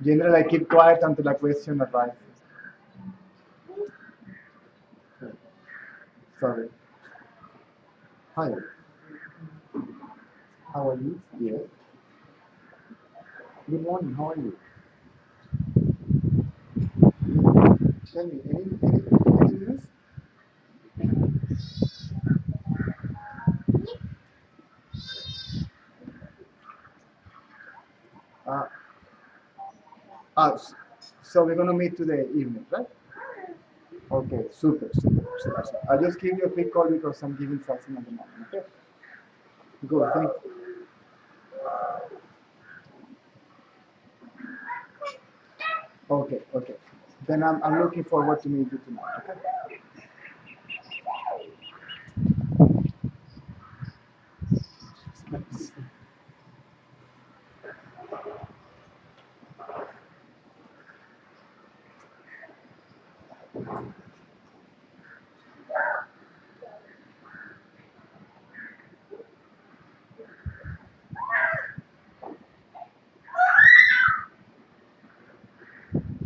Generally, I keep quiet until a question arises. Sorry. Hi. How are you? Yes. Good morning. How are you? Tell me, any news? Uh, so we're gonna meet today evening, right? Okay, super. I'll just give you a quick call because I'm giving something at the moment. Okay. Good. Thank you. Okay. Then I'm looking forward to meet you tonight. Okay.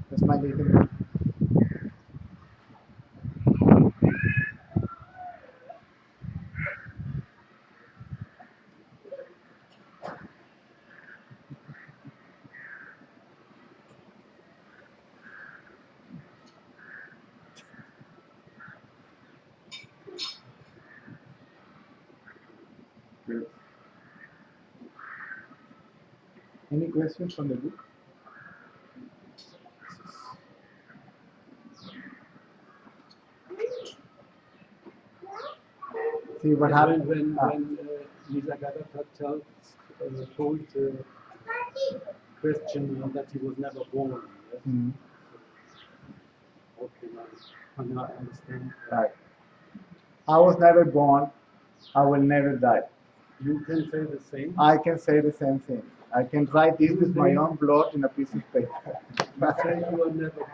That's my little. Good. Any questions from the book? See what happened when Nisargadatta told Christian that he was never born. Yes? Mhm. Okay, now I understand. Right. I was never born. I will never die. You can say the same. I can say the same thing. I can write this with my own blood in a piece of paper. You say you are never born.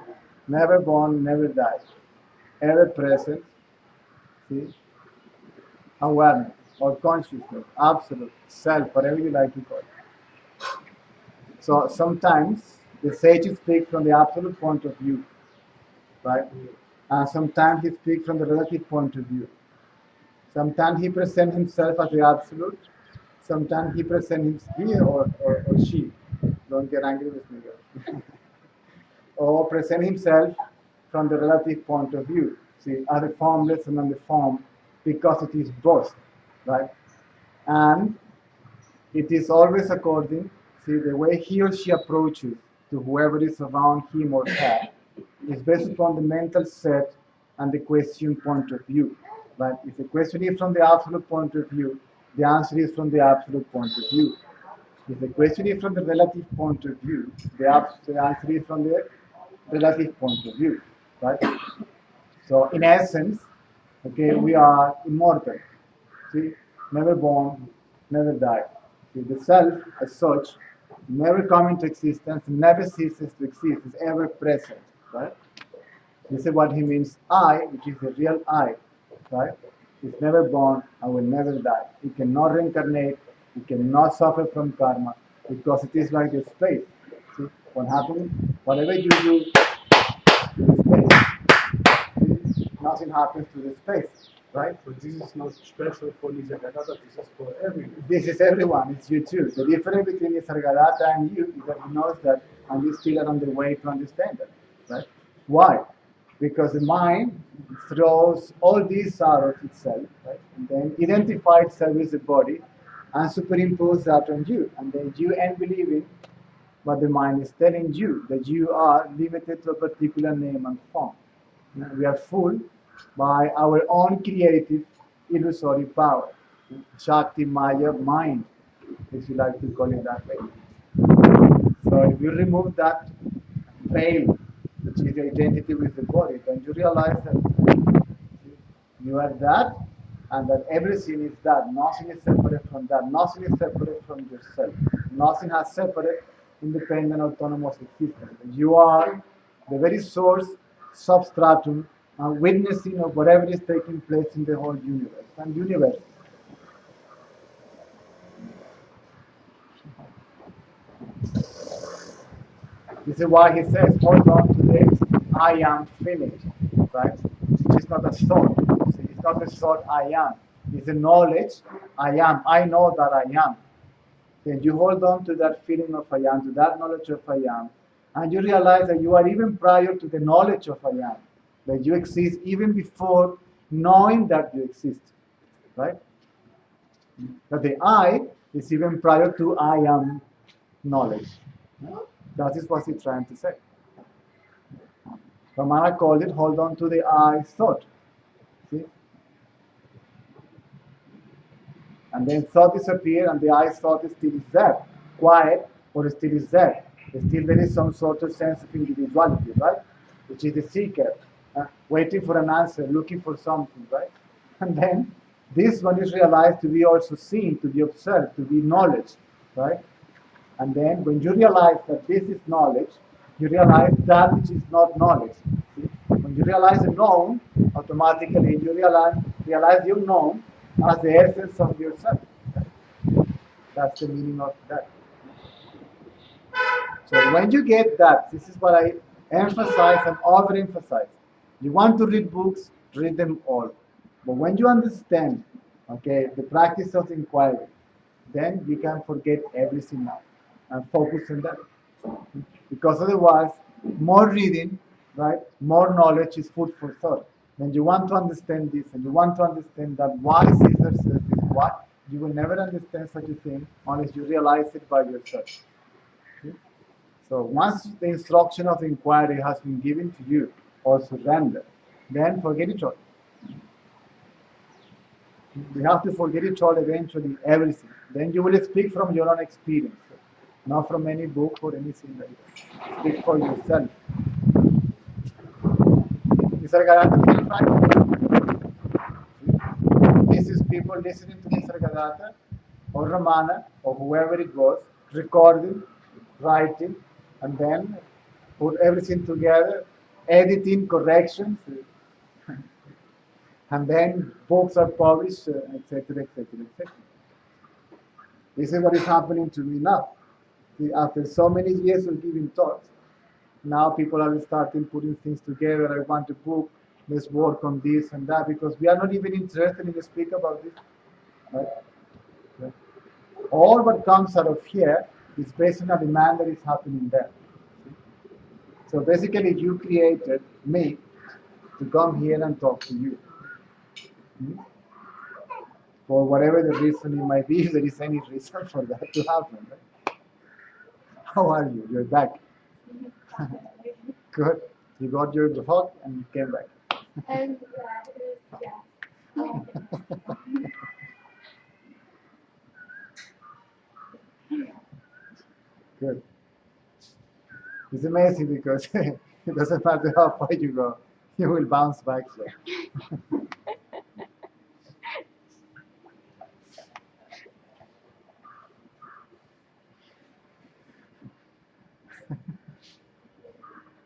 Never born, never die. Ever present. See? Awareness or consciousness, absolute self, whatever you like to call it. So sometimes the sages speak from the absolute point of view, right? And sometimes he speaks from the relative point of view. Sometimes he presents himself as the absolute. Sometimes he presents he or she. Don't get angry with me, girl. Or present himself from the relative point of view. See, as the formless and the form, because it is both, right? And it is always according, see, the way he or she approaches to whoever is around him or her is based upon the mental set and the question point of view. Right? If the question is from the absolute point of view, the answer is from the absolute point of view. If the question is from the relative point of view, the answer is from the relative point of view. Right? So in essence, okay, we are immortal. See, never born, never die. See, the self as such never come into existence, never ceases to exist, is ever present. Right? This is what he means I, which is the real I, right? Is never born and will never die. It cannot reincarnate, it cannot suffer from karma, because it is like the space. See what happens? Whatever you do to the space, nothing happens to the space, right? But this is not special for Nisargadatta, this is for everyone. This is everyone, it's you too. The difference between Nisargadatta and you is that he knows that and you still are on the way to understand that. Right? Why? Because the mind throws all these out of itself, right? And then identifies itself with the body and superimpose that on you. And then you end believing what the mind is telling you, that you are limited to a particular name and form. We are fooled by our own creative, illusory power. Shakti Maya mind, if you like to call it that way. So if you remove that veil, which is the identity with the body, then you realize that you are that and that everything is that. Nothing is separate from that. Nothing is separate from yourself. Nothing has separate, independent, autonomous existence. You are the very source, substratum, and witnessing of whatever is taking place in the whole universe. And universe. This is why he says, hold on to this I am feeling, right? Which is not a thought. See, it's not a thought I am. It's a knowledge I am. I know that I am. Then you hold on to that feeling of I am, to that knowledge of I am, and you realize that you are even prior to the knowledge of I am, that you exist even before knowing that you exist, right? That the I is even prior to I am knowledge. That is what he's trying to say. Ramana called it hold on to the I thought. See? And then thought disappeared and the I thought is still there. Quiet, but still is there. Still there is some sort of sense of individuality, right? Which is the seeker, waiting for an answer, looking for something, right? And then this one is realized to be also seen, to be observed, to be knowledge, right? And then when you realize that this is knowledge, you realize that which is not knowledge. See? When you realize the known, automatically you realize your known as the essence of yourself. That's the meaning of that. So when you get that, this is what I emphasize and overemphasize. You want to read books, read them all. But when you understand, okay, the practice of inquiry, then you can forget everything now and focus on that. Because otherwise, more reading, right, more knowledge is food for thought. When you want to understand this and you want to understand that why Caesar says this, why, you will never understand such a thing unless you realize it by yourself. Okay? So once the instruction of inquiry has been given to you, or surrender, then forget it all. You have to forget it all eventually, everything. Then you will speak from your own experience, not from any book or anything like that. Speak for yourself. This is people listening to Nisargadatta or Ramana or whoever it was, recording, writing, and then put everything together, editing, corrections, and then books are published, etc., etc., etc. This is what is happening to me now. After so many years of giving talks, now people are starting putting things together. I want a book. Let's work on this and that because we are not even interested in speak about this. Right? Yeah. All what comes out of here is based on a demand that is happening there. So basically, you created me to come here and talk to you. Hmm? For whatever the reason it might be, if there is any reason for that to happen. Right? How are you? You're back. Good. You got your dog and you came back. And good. It's amazing because it doesn't matter how far you go, you will bounce back. So.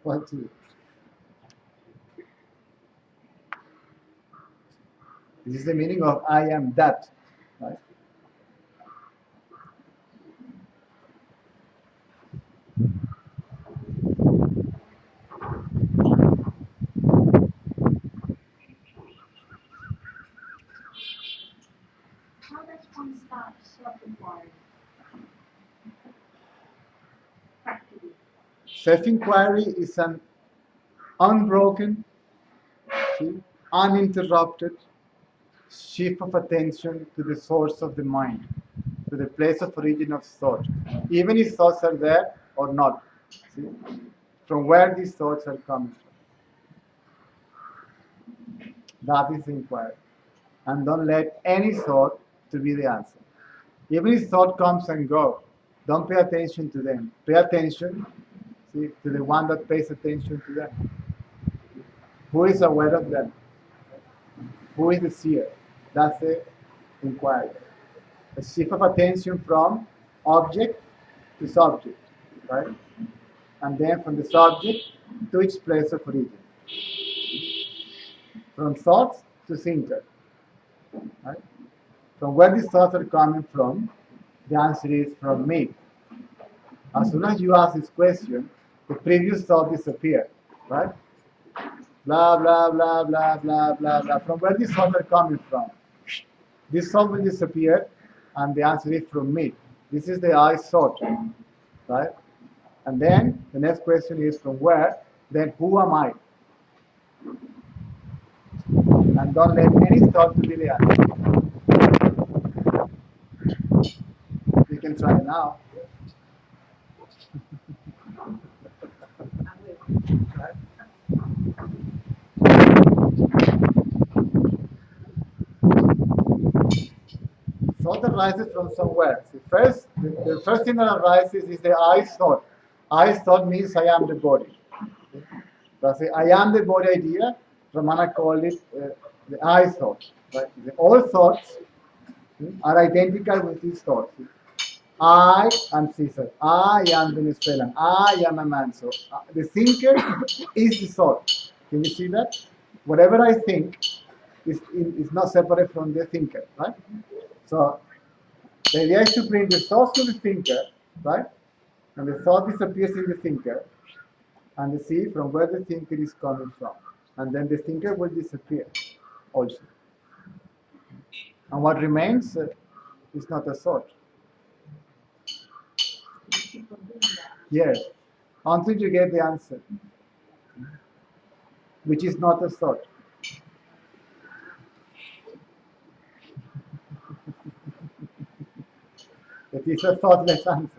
What to? This is the meaning of I am that. Right? How does one start self-inquiry? Practically. Self-inquiry is an unbroken, see, uninterrupted shift of attention to the source of the mind, to the place of origin of thought, even if thoughts are there or not. See? From where these thoughts are coming from. That is inquiry. And don't let any thought to be the answer. Even if thought comes and goes, don't pay attention to them. Pay attention, see, to the one that pays attention to them. Who is aware of them? Who is the seer? That's the inquiry. A shift of attention from object to subject, right? And then from the subject to its place of origin. From thoughts to thinker, right? From where these thoughts are coming from, the answer is from me. As soon as you ask this question, the previous thought disappeared, right? Blah, blah, blah, blah, blah, blah, blah. From where these thoughts are coming from? This thought will disappear, and the answer is from me. This is the I thought, right? And then the next question is from where? Then who am I? And don't let any thought to be the answer. You can try now. Right? Thought arises from somewhere. The first thing that arises is the I thought. I thought means I am the body. That's the I am the body idea. Ramana called it the I thought. Right? All thoughts are identical with these thoughts. I am Caesar. I am Venezuelan. I am a man. So the thinker is the thought. Can you see that? Whatever I think is not separate from the thinker, right? So the idea is to bring the thought to the thinker, right? And the thought disappears in the thinker, and see from where the thinker is coming from. And then the thinker will disappear also. And what remains is not a thought. Yes, until you get the answer, which is not a thought. It is a thoughtless answer.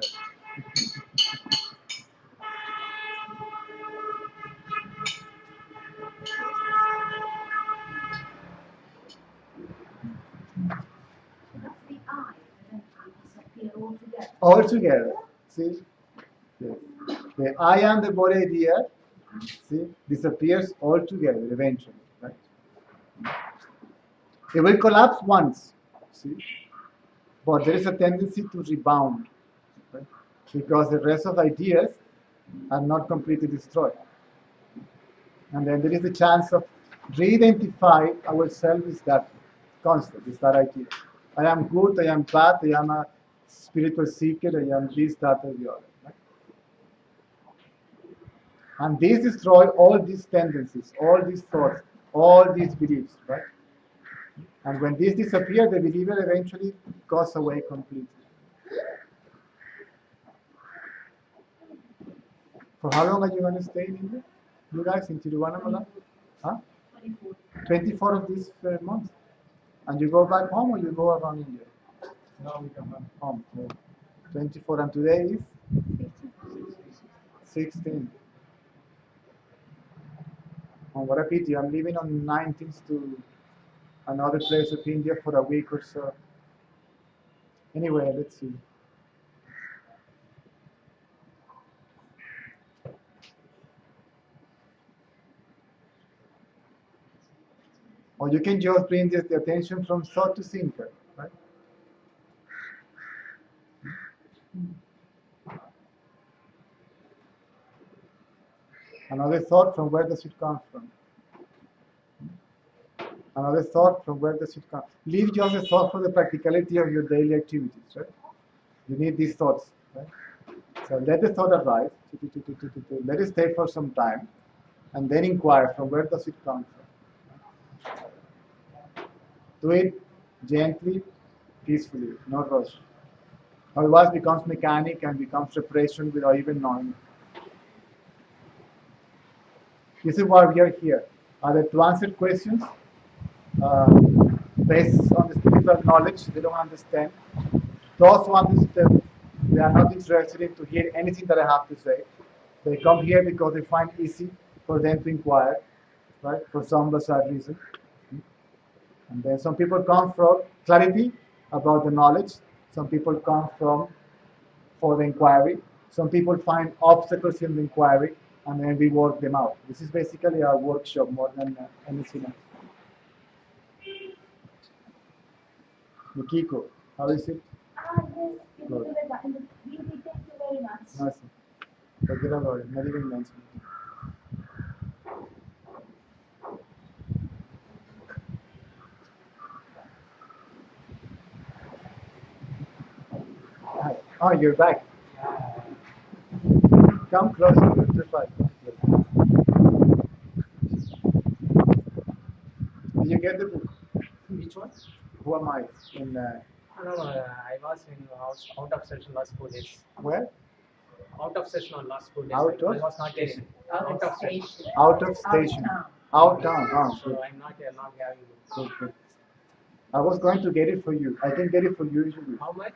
That's the I, and then I disappear altogether. Altogether, see? Yes. The I am the body idea, see, disappears altogether eventually, right? It will collapse once, see? But there is a tendency to rebound, right? Because the rest of ideas are not completely destroyed. And then there is a chance of re-identify ourselves with that concept, with that idea. I am good, I am bad, I am a spiritual seeker, I am this, that, or the other. Right? And these destroy all these tendencies, all these thoughts, all these beliefs, right? And when these disappear, the believer eventually goes away completely. For how long are you going to stay in India? You guys in Tiruvannamalai? Huh? 24. 24 of these months. And you go back home or you go around India? Now we come back. Home. So 24 and today is 16. Oh, what a pity. I'm leaving on 19th to another place of India for a week or so. Anyway, let's see. Or you can just bring the attention from thought to thinker, right? Another thought, from where does it come from? Another thought, from where does it come? Leave just a thought for the practicality of your daily activities, right? You need these thoughts, right? So let the thought arise, let it stay for some time, and then inquire from where does it come from. Do it gently, peacefully, not rush. Otherwise, it becomes mechanic and becomes repression without even knowing. This is why we are here. Either to answer questions uh, based on the spiritual knowledge they don't understand. Those who understand, they are not interested in to hear anything that I have to say. They come here because they find easy for them to inquire, right? For some bizarre reason. And then some people come from clarity about the knowledge. Some people come from for the inquiry. Some people find obstacles in the inquiry, and then we work them out. This is basically a workshop more than anything else. Mikiko, how is it? Yes, you will do that in the beauty. Thank you very much. Nice. Forget about it. Not even mention it. Hi. Oh, you're back. Come closer, petrified. Did you get the book? Which one? Who am I? In No, I was in out of session last 4 days. where? Out of session on last 4 days. Out I of? was not there. Out of session. Out of station. town. Out town. Ah, good. So I'm not here, not having it. Good, good. I was going to get it for you. I can get it for you usually. How much?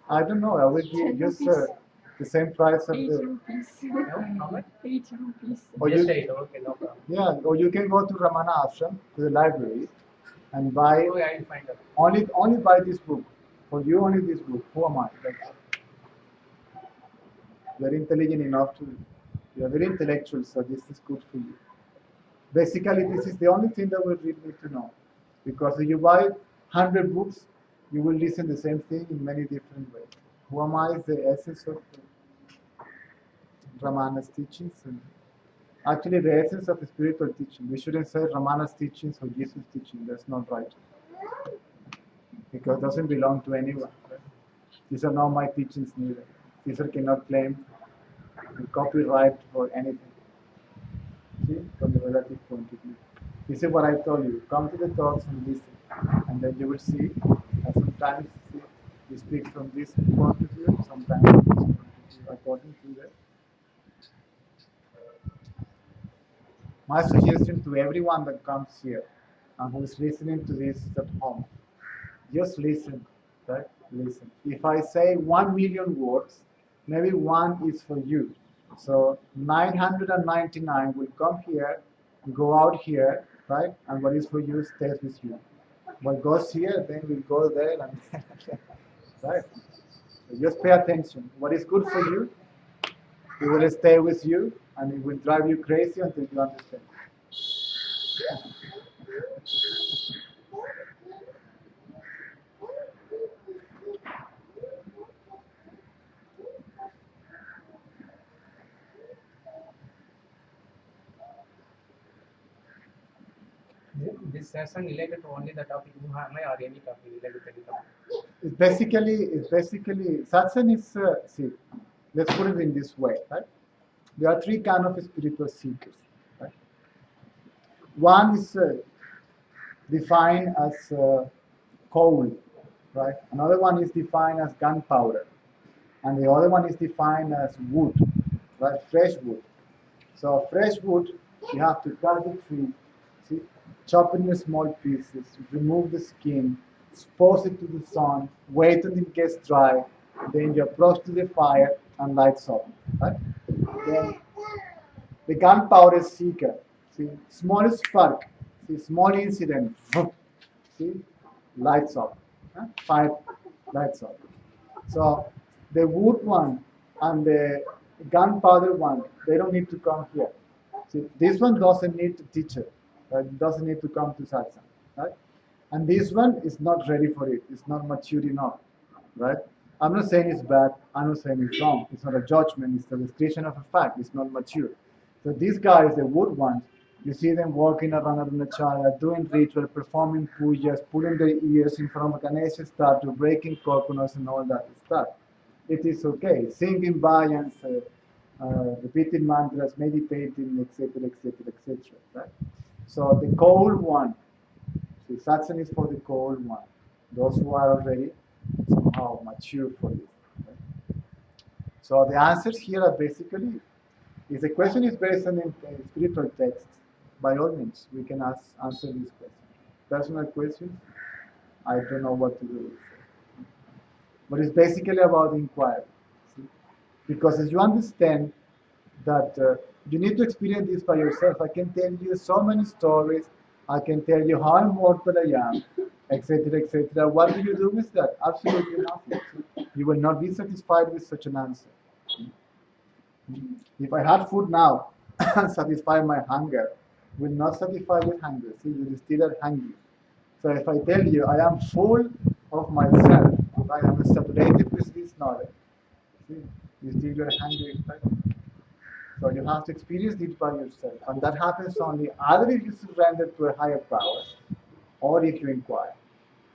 I don't know. I will give just the same price of the. No, how much? 80 rupees. Or Just you, 8, okay, no problem. yeah, or you can go to Ramana Ashram to the library and buy Okay, I'll find out. only buy this book. For you, only this book. Who am I? You're intelligent enough to. You're very intellectual, so this is good for you. Basically, this is the only thing that we really need to know. Because if you buy 100 books, you will listen the same thing in many different ways. Who am I is the essence of Ramana's teachings. And actually, the essence of the spiritual teaching. We shouldn't say Ramana's teachings or Jesus' teaching. That's not right. Because it doesn't belong to anyone. Right? These are not my teachings neither. Caesar cannot claim copyright for anything. See, from the relative point of view. This is what I told you. Come to the talks and listen. And then you will see that sometimes we speak from this point of view, sometimes from this point of view, according to that. My suggestion to everyone that comes here and who is listening to this at home, just listen, right? Listen. If I say 1 million words, maybe one is for you. So 999 will come here, go out here, right? And what is for you stays with you. What goes here, then will go there, and right? So just pay attention. What is good for you, it will stay with you, and it will drive you crazy until you understand. This session related to only the topic who am I or any topic related to any topic. It's basically satsang is see. Let's put it in this way, right? There are three kind of spiritual seekers. Right? One is defined as coal, right? Another one is defined as gunpowder, and the other one is defined as wood, right? Fresh wood. So fresh wood, you have to cut the tree, see, chop it in small pieces, remove the skin, expose it to the sun, wait until it gets dry, then you approach to the fire and lights up, right? Then the gunpowder seeker, see, small spark, see, small incident, see, lights up, fire lights up. So the wood one and the gunpowder one, they don't need to come here. See, this one doesn't need to teach it. Right? It doesn't need to come to satsang. Right? And this one is not ready for it. It's not mature enough. Right? I'm not saying it's bad. I'm not saying it's wrong. It's not a judgment. It's a description of a fact. It's not mature. So these guys, the wood ones, you see them walking around Arunachala, doing ritual, performing pujas, putting their ears in front of a Ganesha statue, breaking coconuts and all that stuff. It is okay. Singing bhajans, repeating mantras, meditating, etc., etc., etc. Right? So the cold one, see, satsang is for the cold one. Those who are already somehow mature for it. Right? So the answers here are basically, if the question is based on spiritual texts, by all means, we can answer these questions. Personal questions, I don't know what to do with it. But it's basically about inquiry. See? Because as you understand that you need to experience this by yourself, I can tell you so many stories, I can tell you how immortal I am, etc., etc. What do you do with that? Absolutely nothing. See? You will not be satisfied with such an answer. If I had food now and satisfy my hunger, will not satisfy your hunger. See, you will still are hungry. So if I tell you I am full of myself, if I am separated with this knowledge, see, you still are hungry. Right? So you have to experience it by yourself. And that happens only either if you surrender to a higher power or if you inquire.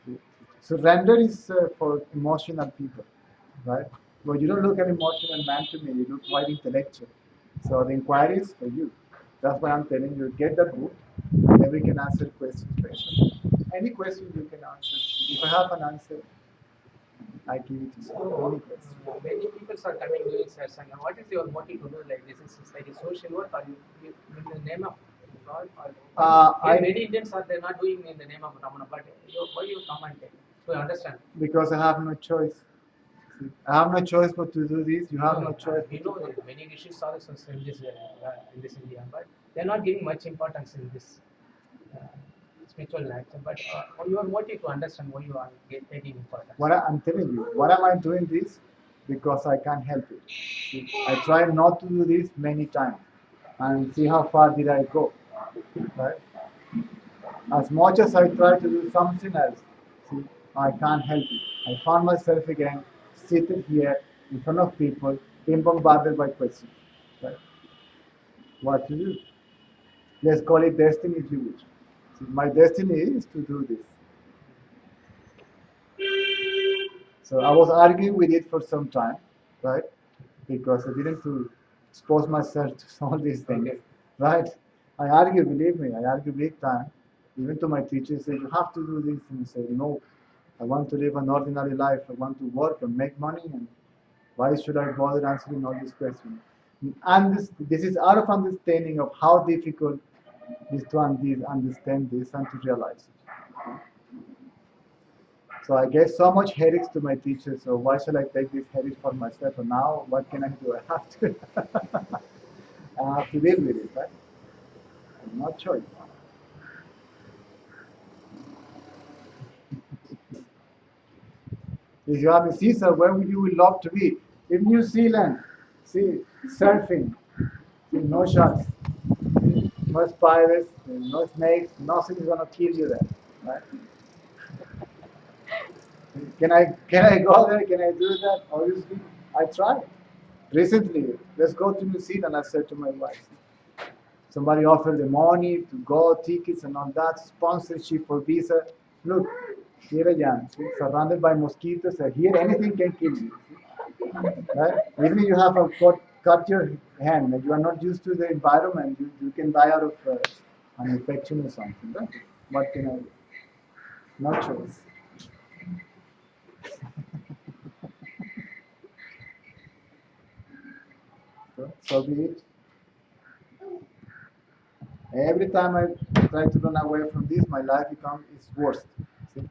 See? Surrender is for emotional people, right? But you don't look at emotional man to me, you look quite intellectual. So the inquiry is for you. That's why I'm telling you, get the book, then we can answer questions based on it. Any question you can answer. If I have an answer, I give it to you. So, Any question. many people are coming doing satsang. What is your motive to do like this? Is it like a social work or in the name of God? Or many Indians are they're not doing in the name of Ramana, but why you comment it? To understand. Because I have no choice. See, I have no choice but to do this. You have no choice. We know that many rishis are also in this India, but they're not giving much importance in this uh, spiritual life. But your motive to understand why you are taking importance. I'm telling you, what am I doing this? Because I can't help it. See, I tried not to do this many times and see how far did I go. Right? As much as I try to do something else, see, I can't help it. I found myself again seated here in front of people, being bombarded by questions. Right? What to do? Let's call it destiny if you wish. See, my destiny is to do this. So I was arguing with it for some time, right? Because I didn't to expose myself to all these things, right? I argue, believe me, I argue big time. Even to my teachers, say you have to do this, and I say no. I want to live an ordinary life. I want to work and make money, and why should I bother answering all these questions? And this is out of understanding of how difficult it is to understand this and to realize it. So I gave so much headaches to my teachers, so why should I take this headache for myself? And now, what can I do? I have to, I have to deal with it, right? No choice. If you have a Caesar, where would you love to be? In New Zealand, see, surfing, see, no sharks, no spiders, no snakes, nothing is gonna kill you there, right? Can I go there? Can I do that? Obviously, I tried. Recently, let's go to New Zealand. I said to my wife, somebody offered the money to go, tickets and all that, sponsorship for visa. Look, here I am, see, surrounded by mosquitoes. Here anything can kill you. Right? Even if you have cut your hand and you are not used to the environment, you can die out of an infection or something. Right? What can I do? No choice. So be it. Every time I try to run away from this, my life becomes worse. See?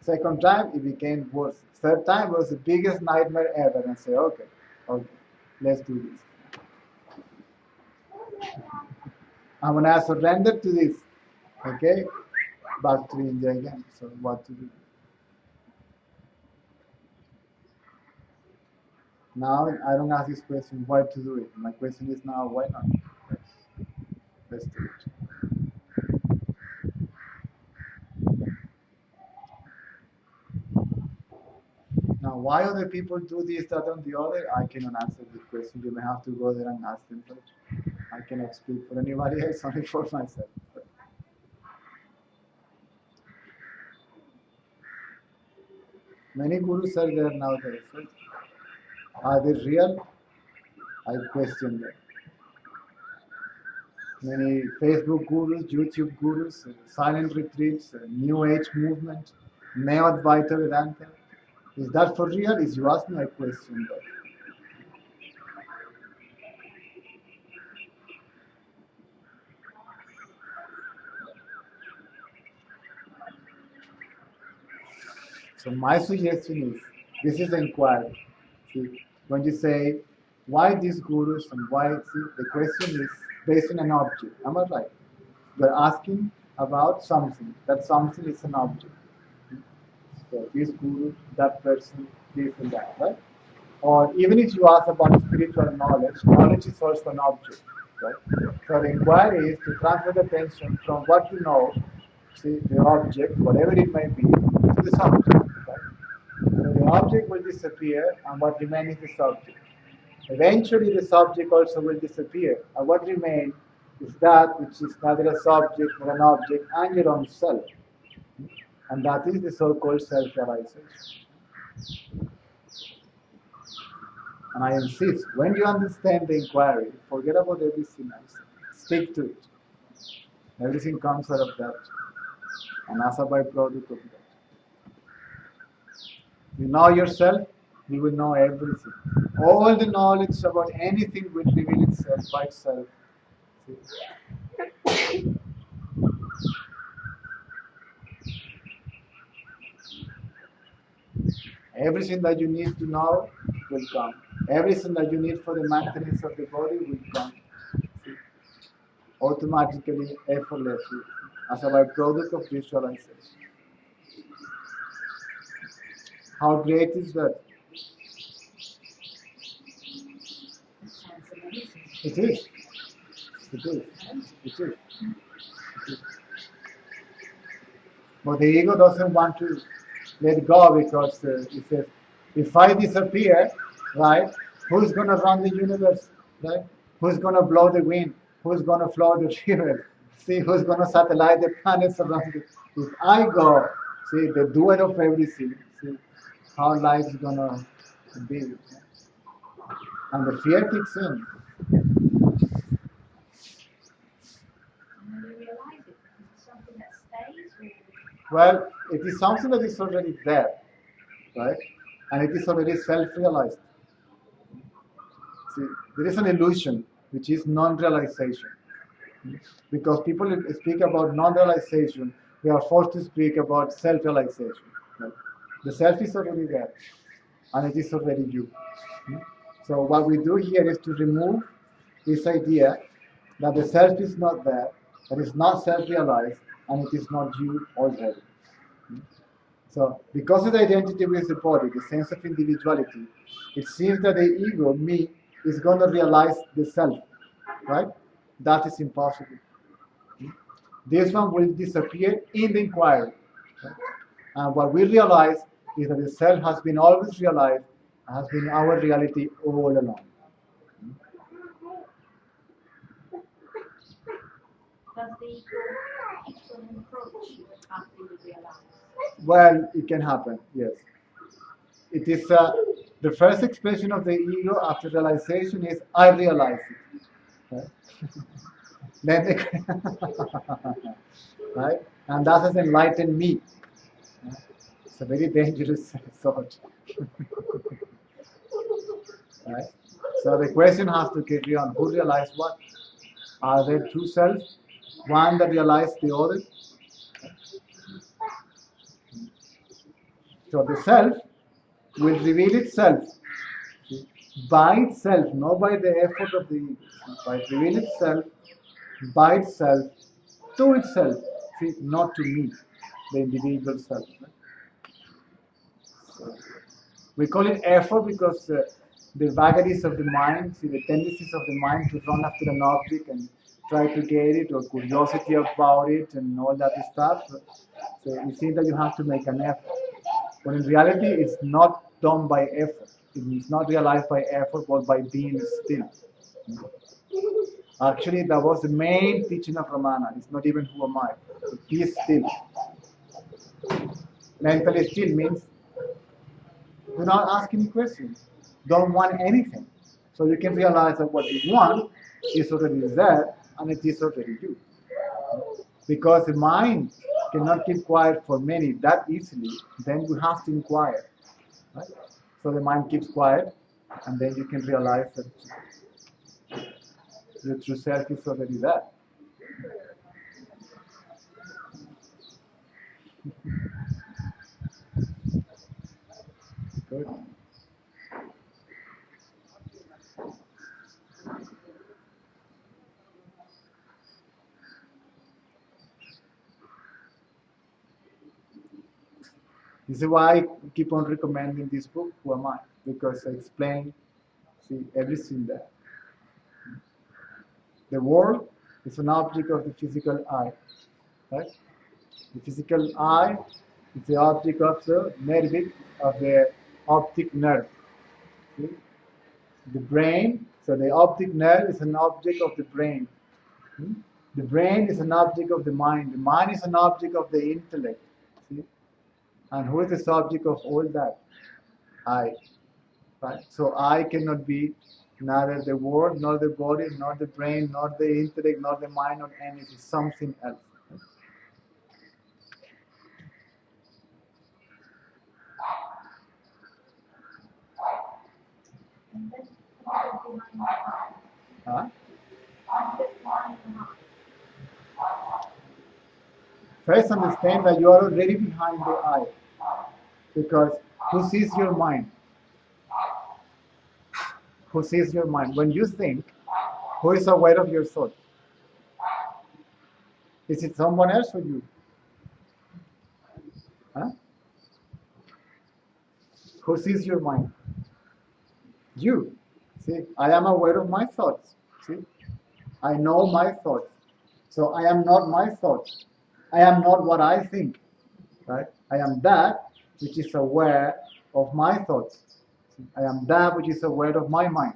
Second time, it became worse. Third time was the biggest nightmare ever. And I say, okay, let's do this. And when I surrender to this, okay, back to India again. So what to do? Now I don't ask this question why to do it. My question is now why not? Let's do it. Now why other people do this, that, and the other, I cannot answer this question. You may have to go there and ask them first. I cannot speak for anybody else, only for myself. Many gurus are there nowadays. Right? Are they real? I question them. Many Facebook gurus, YouTube gurus, silent retreats, New Age movement, Neo Advaita Vedanta. Is that for real? Is you ask me, I question that. So my suggestion is, this is the inquiry. See, when you say, why these gurus and why, see, the question is based on an object. Am I right? You're asking about something. That something is an object. So this guru, that person, this and that, right? Or even if you ask about spiritual knowledge, knowledge is also an object, right? So the inquiry is to transfer the attention from what you know, see, the object, whatever it may be, to the subject, right? So the object will disappear, and what remains is the subject. Eventually, the subject also will disappear, and what remains is that which is neither a subject nor an object, and your own self. And that is the so-called self-realization. And I insist, when you understand the inquiry, forget about everything else. Stick to it. Everything comes out of that. And as a byproduct of that. You know yourself, you will know everything. All the knowledge about anything will reveal itself by itself. Everything that you need to know will come. Everything that you need for the maintenance of the body will come. Automatically, effortlessly, as a byproduct of visualization. How great is that? It is. It is. It is. But the ego doesn't want to let go because it says, if I disappear, right, who's going to run the universe? Right? Who's going to blow the wind? Who's going to flow the river? See, who's going to satellite the planets around it? If I go, see, the doer of everything, see, how life is going to be. And the fear kicks in. And then you realize it. It's something that stays or Well, it is something that is already there, right? And it is already self-realized. See, there is an illusion which is non-realization. Because people speak about non-realization, they are forced to speak about self-realization. Right? The self is already there, and it is already you. So what we do here is to remove this idea that the self is not there, that it's not self-realized, and it is not you already. So because of the identity with the body, the sense of individuality, it seems that the ego, me, is going to realize the self, right? That is impossible. This one will disappear in the inquiry. Right? And what we realize is that the self has been always realized, has been our reality all along. does the ego keep on approach you after you realize? Well, it can happen, yes. It is the first expression of the ego after realization is I realize it. Right? Then they, right? And that has enlightened me. It's a very dangerous thought. Right? So the question has to carry on. Who realized what? Are there two selves? One that realized the other? So the self will reveal itself by itself, not by the effort of the ego, but it reveal itself by itself to itself, see, not to me, the individual self. Right? So we call it effort because the vagaries of the mind, see, the tendencies of the mind to run after an object and try to get it, or curiosity about it, and all that stuff. So you see that you have to make an effort. But in reality, it's not done by effort. It is not realized by effort, but by being still. Actually, that was the main teaching of Ramana. It's not even who am I. Be still. Mentally still means do not ask any questions. Don't want anything. So you can realize that what you want is already there and it is already you. Because the mind cannot keep quiet for many that easily, then you have to inquire. Right? So the mind keeps quiet and then you can realize that your true self is already there. Good. This is why I keep on recommending this book, Who Am I? Because I explain, see, everything there. The world is an object of the physical eye. Right? The physical eye is the object of the nerve, of the optic nerve. See? The brain, so the optic nerve is an object of the brain. Hmm? The brain is an object of the mind. The mind is an object of the intellect. See? And who is the subject of all that? I. Right? So I cannot be neither the world, nor the body, nor the brain, nor the intellect, nor the mind, nor anything, something else. And then behind the heart. Huh? And then behind the heart. First understand that you are already behind the eye. Because who sees your mind? Who sees your mind? When you think, who is aware of your thought? Is it someone else or you? Huh? Who sees your mind? You. See, I am aware of my thoughts. See, I know my thoughts. So I am not my thoughts. I am not what I think. Right? I am that which is aware of my thoughts. I am that which is aware of my mind.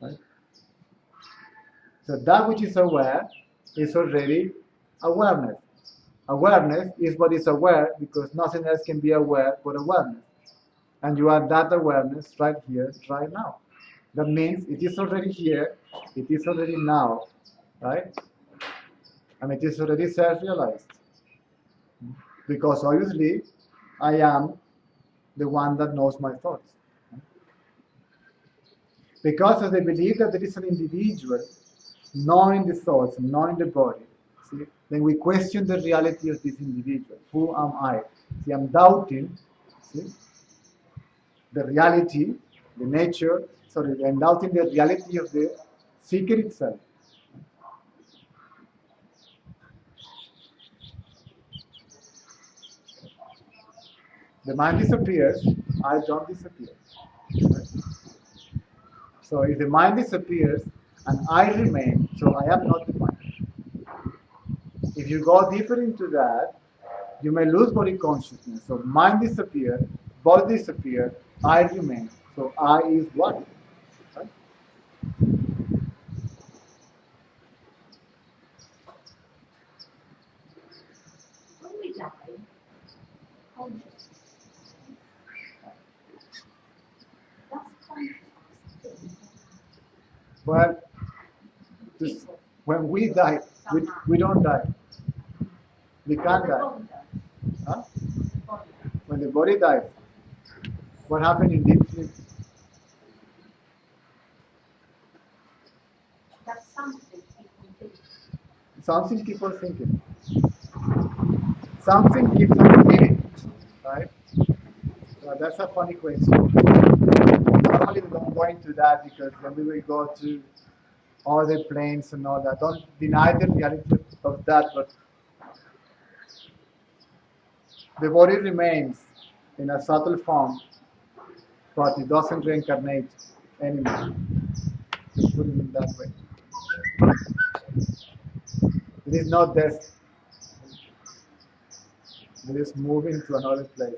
Right? So that which is aware is already awareness. Awareness is what is aware because nothing else can be aware but awareness. And you are that awareness right here, right now. That means it is already here, it is already now, right? And it is already self-realized. Because obviously, I am the one that knows my thoughts. Because of the belief that there is an individual knowing the thoughts, knowing the body, see, then we question the reality of this individual. Who am I? See, I'm doubting, see, the reality, the nature, sorry, I'm doubting the reality of the seeker itself. The mind disappears, I don't disappear. Right? So if the mind disappears and I remain, so I am not the mind. If you go deeper into that, you may lose body consciousness. So mind disappears, body disappears, I remain. So I is what? Right? When we die, consciousness. That's consciousness. Well, just, when we die, we don't die. We can't die. Huh? When the body dies, what happened in deep sleep? That's something people do. Something keeps on thinking. Something keeps on living, right? That's a funny question. Normally we don't go into that because then we will go to other planes and all that. Don't deny the reality of that, but the body remains in a subtle form, but it doesn't reincarnate anymore. Just put it in that way. It is not death. It is moving to another place.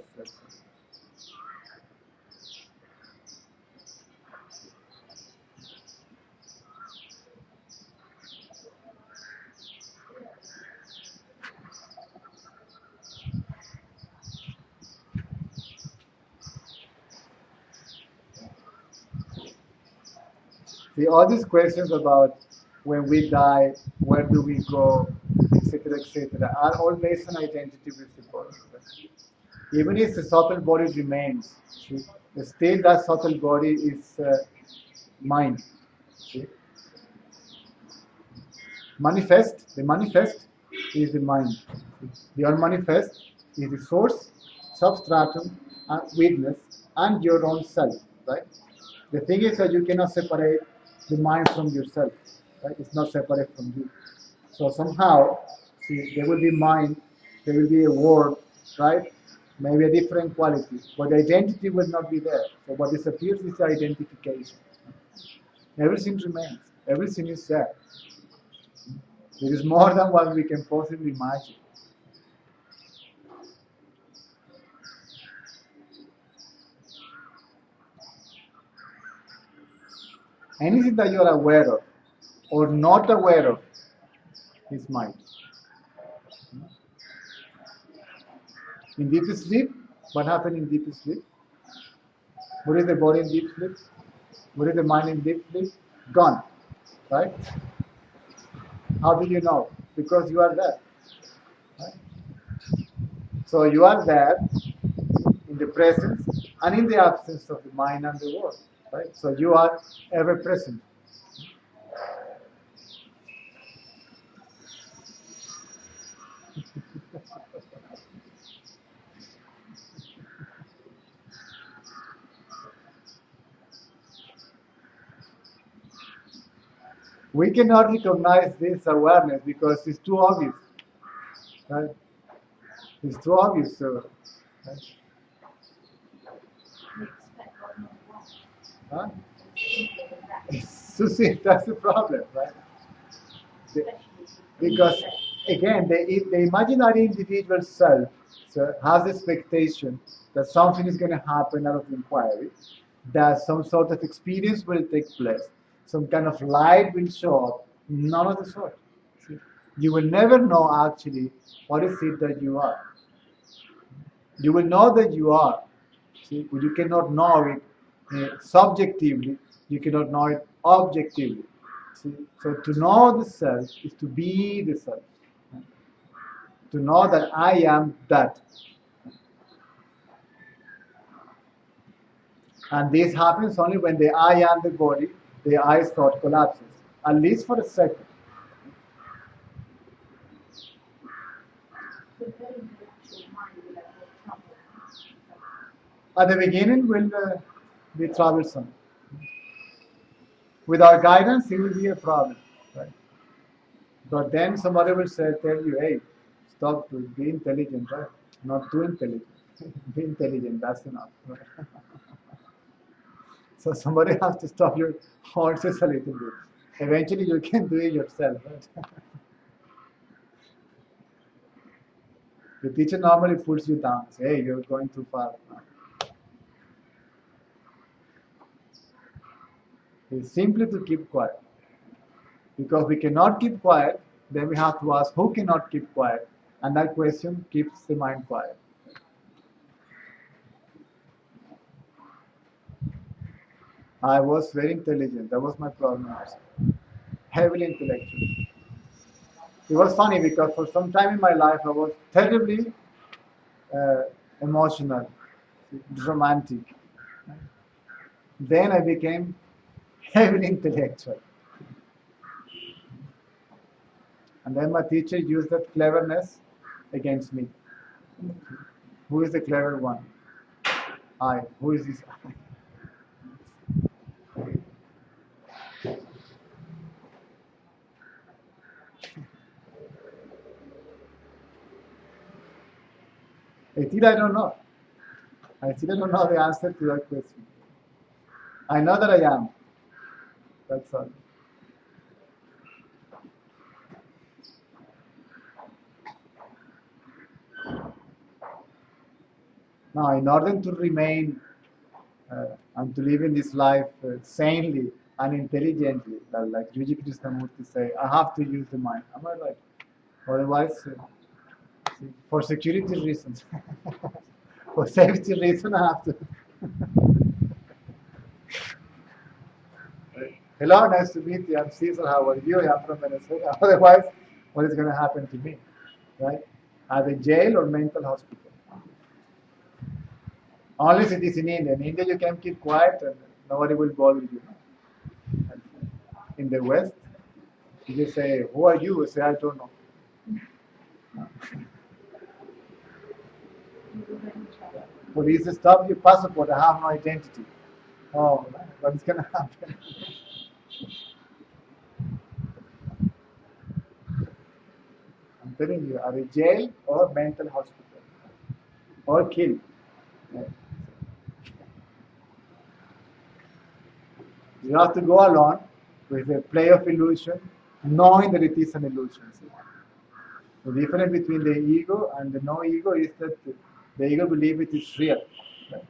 See, all these questions about when we die, where do we go, etc., are all based on identity with the body. Even if the subtle body remains, see, still that subtle body is mind. See? The manifest is the mind. The unmanifest is the source, substratum, and witness, and your own self, right? The thing is that you cannot separate the mind from yourself, right? It's not separate from you. So somehow, see, there will be mind, there will be a word, right? Maybe a different quality, but the identity will not be there. So what disappears is the identification. Everything remains. Everything is there. It is more than what we can possibly imagine. Anything that you are aware of or not aware of is mind. In deep sleep, what happened in deep sleep? What is the body in deep sleep? What is the mind in deep sleep? Gone. Right? How do you know? Because you are there. Right? So you are there in the presence and in the absence of the mind and the world. Right? So you are ever present. We cannot recognize this awareness because it's too obvious. Right? It's too obvious. So, right? We expect God not wrong. Huh? Simple as that. So see, that's the problem, right? Especially Because again, the imaginary individual self has the expectation that something is going to happen out of the inquiry, that some sort of experience will take place, some kind of light will show up. None of the sort. See? You will never know actually what is it that you are. You will know that you are. See? But you cannot know it subjectively. You cannot know it objectively. See? So to know the self is to be the self. To know that I am that. And this happens only when the I am the body, the I thought collapses, at least for a second. the very intellectual mind will have no trouble. At the beginning, will be troublesome. Without guidance, it will be a problem. Right? But then somebody will say, tell you, hey, stop, be intelligent, right? Not too intelligent. Be intelligent, that's enough. Right? So somebody has to stop your horses a little bit. Eventually, you can do it yourself. Right? The teacher normally pulls you down. Say, hey, you're going too far. It's simply to keep quiet. Because we cannot keep quiet, then we have to ask who cannot keep quiet. And that question keeps the mind quiet. I was very intelligent. That was my problem also. Heavily intellectual. It was funny because for some time in my life I was terribly uh, emotional, romantic. Then I became heavily intellectual. And then my teacher used that cleverness against me. Who is the clever one? I. Who is this I? Still I don't know. I still don't know the answer to that question. I know that I am. That's all. Now, in order to remain and to live in this life sanely and intelligently, like Yuji Krishnamurti say, I have to use the mind. Am I right? Otherwise, for security reasons, for safety reasons, I have to. Hello, nice to meet you. I'm Cesar. How are you? I'm from Venezuela. Otherwise, what is going to happen to me? Right? Either jail or mental hospital. Unless it is in India. In India, you can keep quiet and nobody will bother you. In the West, you just say, who are you? You say, I don't know. Police stop your passport. I have no identity. Oh, what is going to happen? I'm telling you, either jail or mental hospital or kill. You have to go along with a play of illusion, knowing that it is an illusion. The difference between the ego and the no ego is that the ego believes it is real. Right?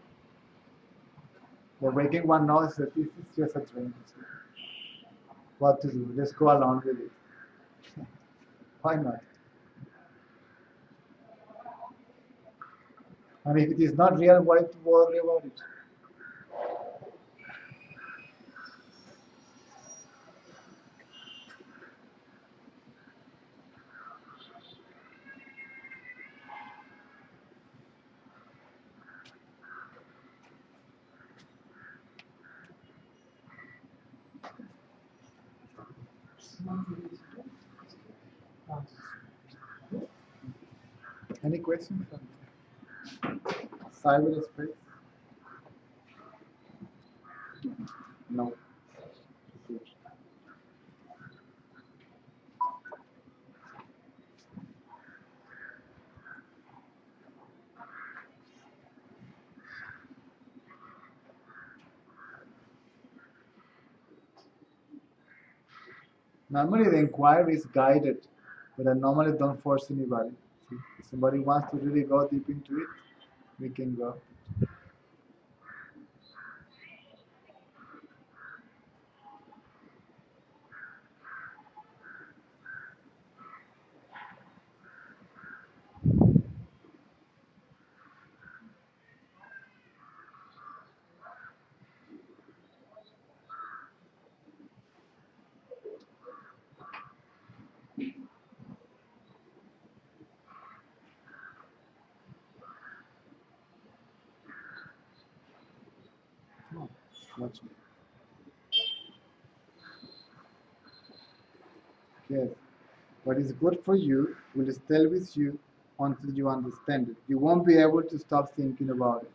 The waking one knows that this is just a dream. What to do? Let's go along with it. Why not? And if it is not real, why to worry about it? Any questions from cyberspace? No. Good. Normally the inquiry is guided, but I normally don't force anybody. If somebody wants to really go deep into it, we can go. Come on, watch me. Yes. What is good for you will stay with you until you understand it. You won't be able to stop thinking about it.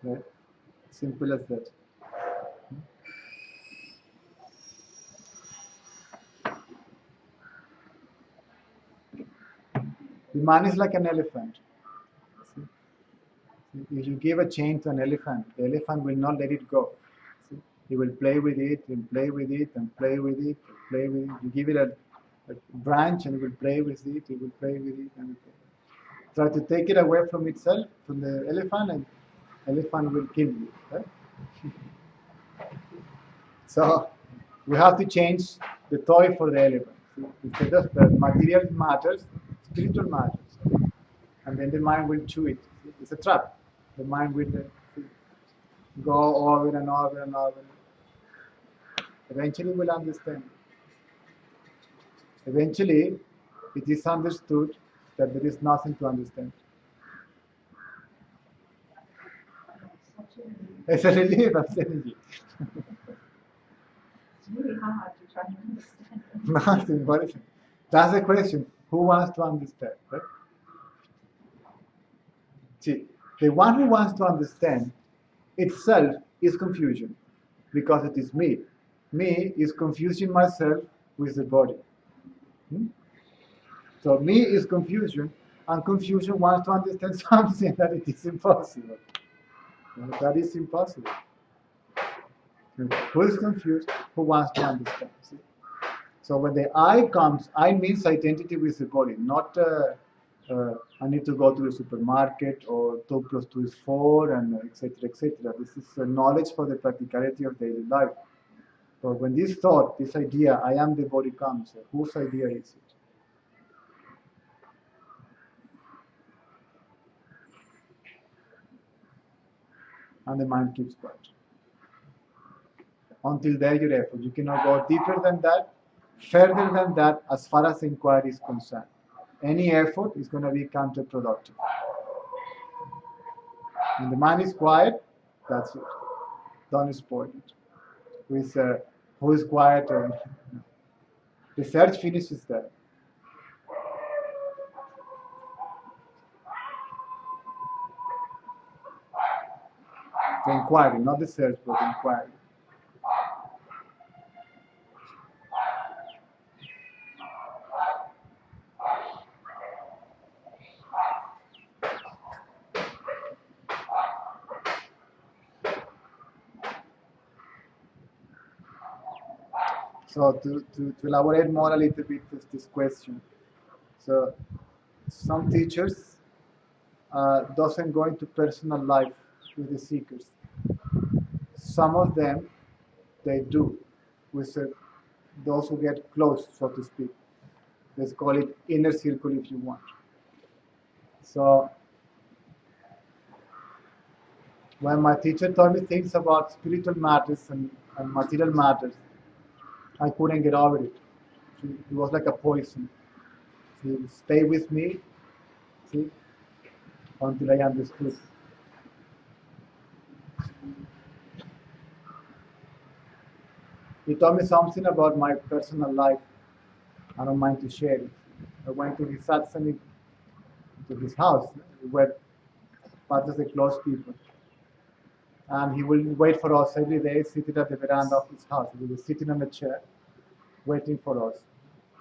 Right? Simple as that. The man is like an elephant. See? If you give a chain to an elephant, the elephant will not let it go. See? He will play with it and play with it and play with it and play with it. You give it a branch and it will play with it, it will play with it and try to take it away from itself, from the elephant, and elephant will kill you. Right? So we have to change the toy for the elephant. Instead of the material matters, spiritual matters. And then the mind will chew it. It's a trap. The mind will go over and over and over. Eventually we'll understand. Eventually it is understood that there is nothing to understand. It's a relief, I'm telling you. It's really hard to try and understand. Nothing. What is it? That's the question. Who wants to understand? Right? See, the one who wants to understand itself is confusion because it is me. Me is confusing myself with the body. Hmm? So me is confusion, and confusion wants to understand something that it is impossible. That is impossible. Who is confused? Who wants to understand? See? So when the I comes, I means identity with the body, not I need to go to the supermarket or 2 plus 2 is 4 and etc. etc. This is knowledge for the practicality of daily life. But when this thought, this idea, I am the body comes, whose idea is it? And the mind keeps quiet. Until there your effort. You cannot go deeper than that, further than that as far as inquiry is concerned. Any effort is going to be counterproductive. When the mind is quiet, that's it. Don't spoil it. With who is quiet and the search finishes there. The inquiry, not the search, but the inquiry. So to elaborate more a little bit of this question. So some teachers doesn't go into personal life with the seekers. Some of them, they do, with those who get close, so to speak. Let's call it inner circle if you want. So when my teacher told me things about spiritual matters and material matters, I couldn't get over it. It was like a poison. He stayed with me, see, until I understood. He told me something about my personal life. I don't mind to share it. I went to his satsang, to his house. We were part of the close people. And he will wait for us every day, sitting at the veranda of his house. He will be sitting on a chair, waiting for us.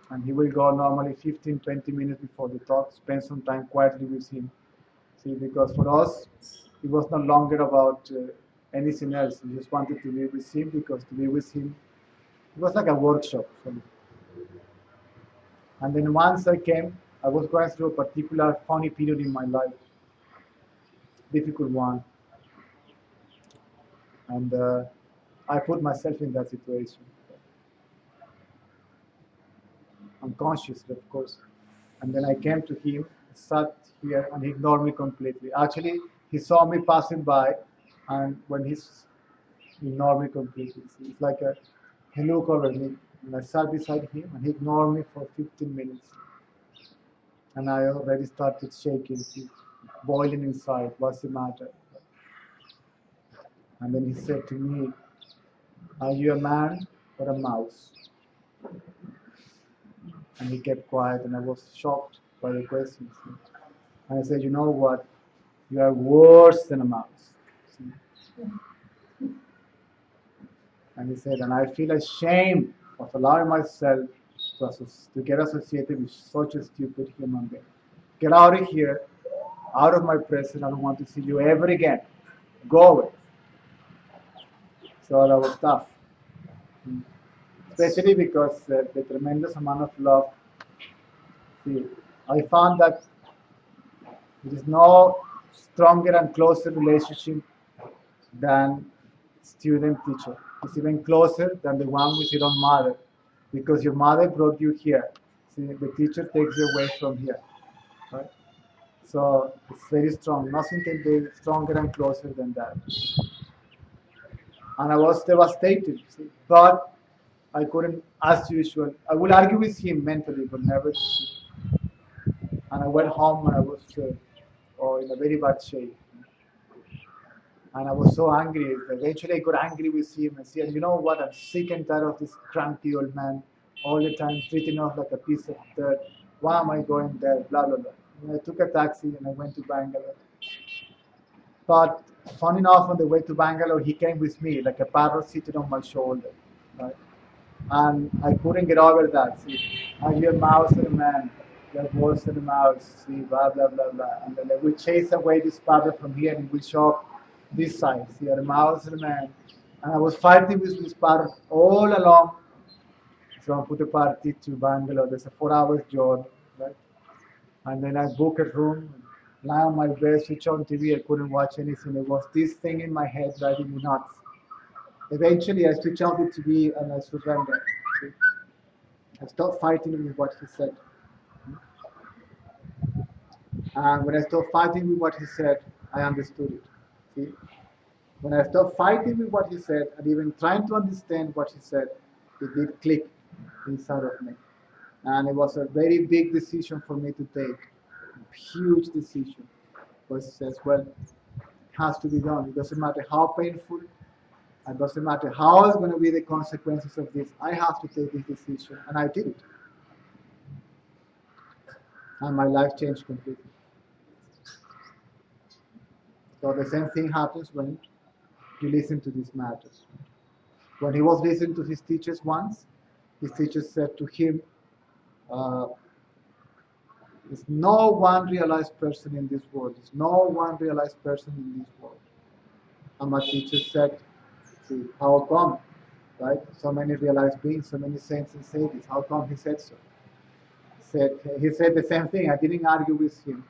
And he will go normally 15, 20 minutes before the talk, spend some time quietly with him. See, because for us, it was no longer about anything else. We just wanted to be with him because to be with him, it was like a workshop for me. And then once I came, I was going through a particular funny period in my life, difficult one. And I put myself in that situation, unconsciously, of course. And then I came to him, sat here, and he ignored me completely. Actually, he saw me passing by, and when he ignored me completely, so it's like he looked over me, and I sat beside him, and he ignored me for 15 minutes. And I already started shaking, see, boiling inside. What's the matter? And then he said to me, "Are you a man or a mouse?" And he kept quiet, and I was shocked by the question. And I said, "You know what? You are worse than a mouse." And he said, "And I feel ashamed of allowing myself to get associated with such a stupid human being. Get out of here, out of my presence. I don't want to see you ever again. Go away." So that was tough, especially because the tremendous amount of love. See, I found that there is no stronger and closer relationship than student-teacher. It's even closer than the one with your own mother, because your mother brought you here. See, the teacher takes you away from here, right? So it's very strong. Nothing can be stronger and closer than that. And I was devastated, see, but I couldn't, as usual. I would argue with him mentally, but never. And I went home and I was in a very bad shape. And I was so angry. Eventually, I got angry with him and said, "You know what? I'm sick and tired of this cranky old man all the time treating us like a piece of dirt. Why am I going there? Blah, blah, blah." And I took a taxi and I went to Bangalore. But funny enough, on the way to Bangalore, he came with me like a parrot sitting on my shoulder. Right? And I couldn't get over that. See, are you a mouse and a man? You're worse than a mouse. See, blah, blah, blah, blah. And then we chase away this parrot from here and we show up this side. See, you're a mouse and a man. And I was fighting with this parrot all along from Puttaparthi to Bangalore. There's a 4 hours journey, right? And then I booked a room, lie on my bed, switch on TV. I couldn't watch anything. There was this thing in my head driving me nuts. Eventually, I switched off the TV and I surrendered. See? I stopped fighting with what he said. And when I stopped fighting with what he said, I understood it. See? When I stopped fighting with what he said and even trying to understand what he said, it did click inside of me. And it was a very big decision for me to take. A huge decision. Because he says, well, it has to be done. It doesn't matter how painful, it doesn't matter how it's going to be the consequences of this. I have to take this decision. And I did it. And my life changed completely. So the same thing happens when you listen to these matters. When he was listening to his teachers once, his teachers said to him, uh, "There's no one realized person in this world. There's no one realized person in this world." And my teacher said, "See, how come? Right? So many realized beings, so many saints and sages. How come he said so?" He said the same thing. I didn't argue with him.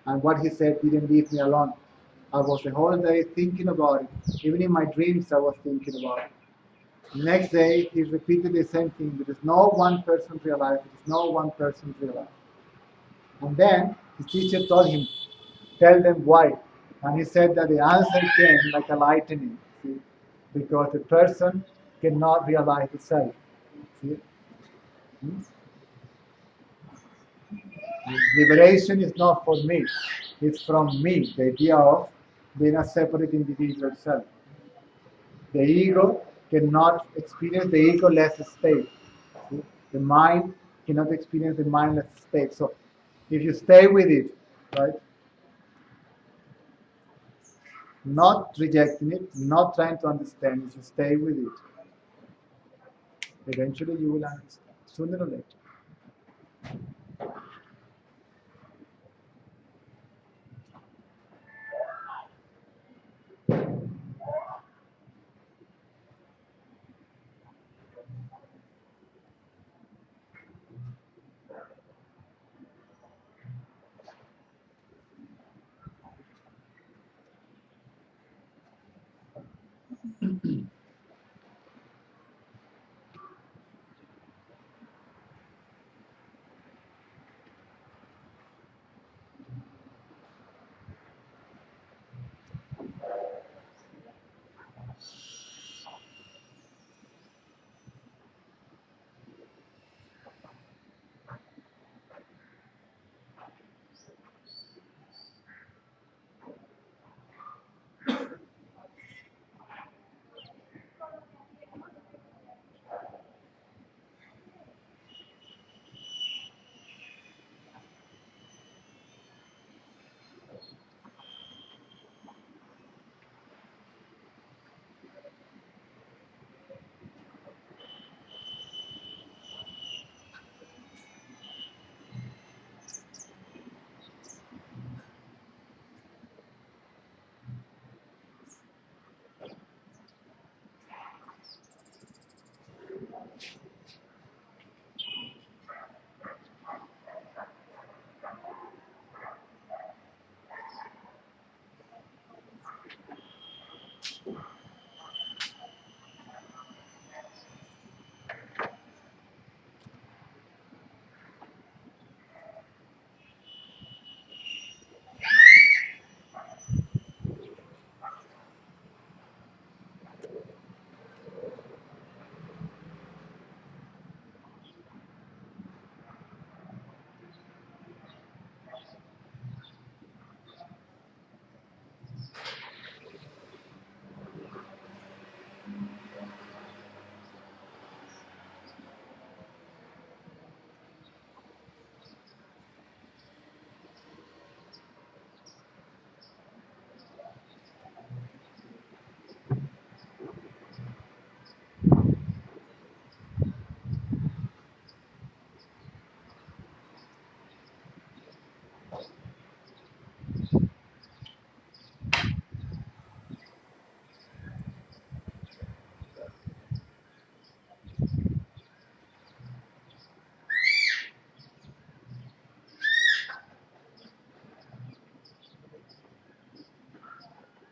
And what he said didn't leave me alone. I was the whole day thinking about it. Even in my dreams, I was thinking about it. The next day, he repeated the same thing. There is no one person realized. There is no one person realized. And then his teacher told him, "Tell them why." And he said that the answer came like a lightning. See? Because the person cannot realize itself. See? Hmm? Liberation is not for me. It's from me. The idea of being a separate individual self. The ego cannot experience the ego-less state. See? The mind cannot experience the mindless state. So if you stay with it, right, not rejecting it, not trying to understand it, just stay with it, eventually you will understand, sooner or later.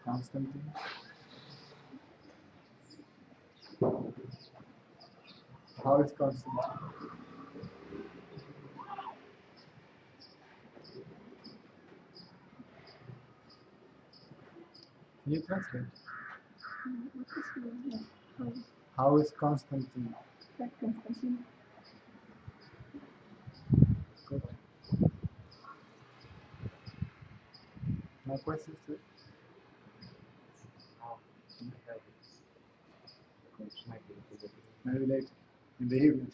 Constantine. How is Constantine? Can you translate? How is Constantine? Good. No questions to it? Maybe later, in the evening.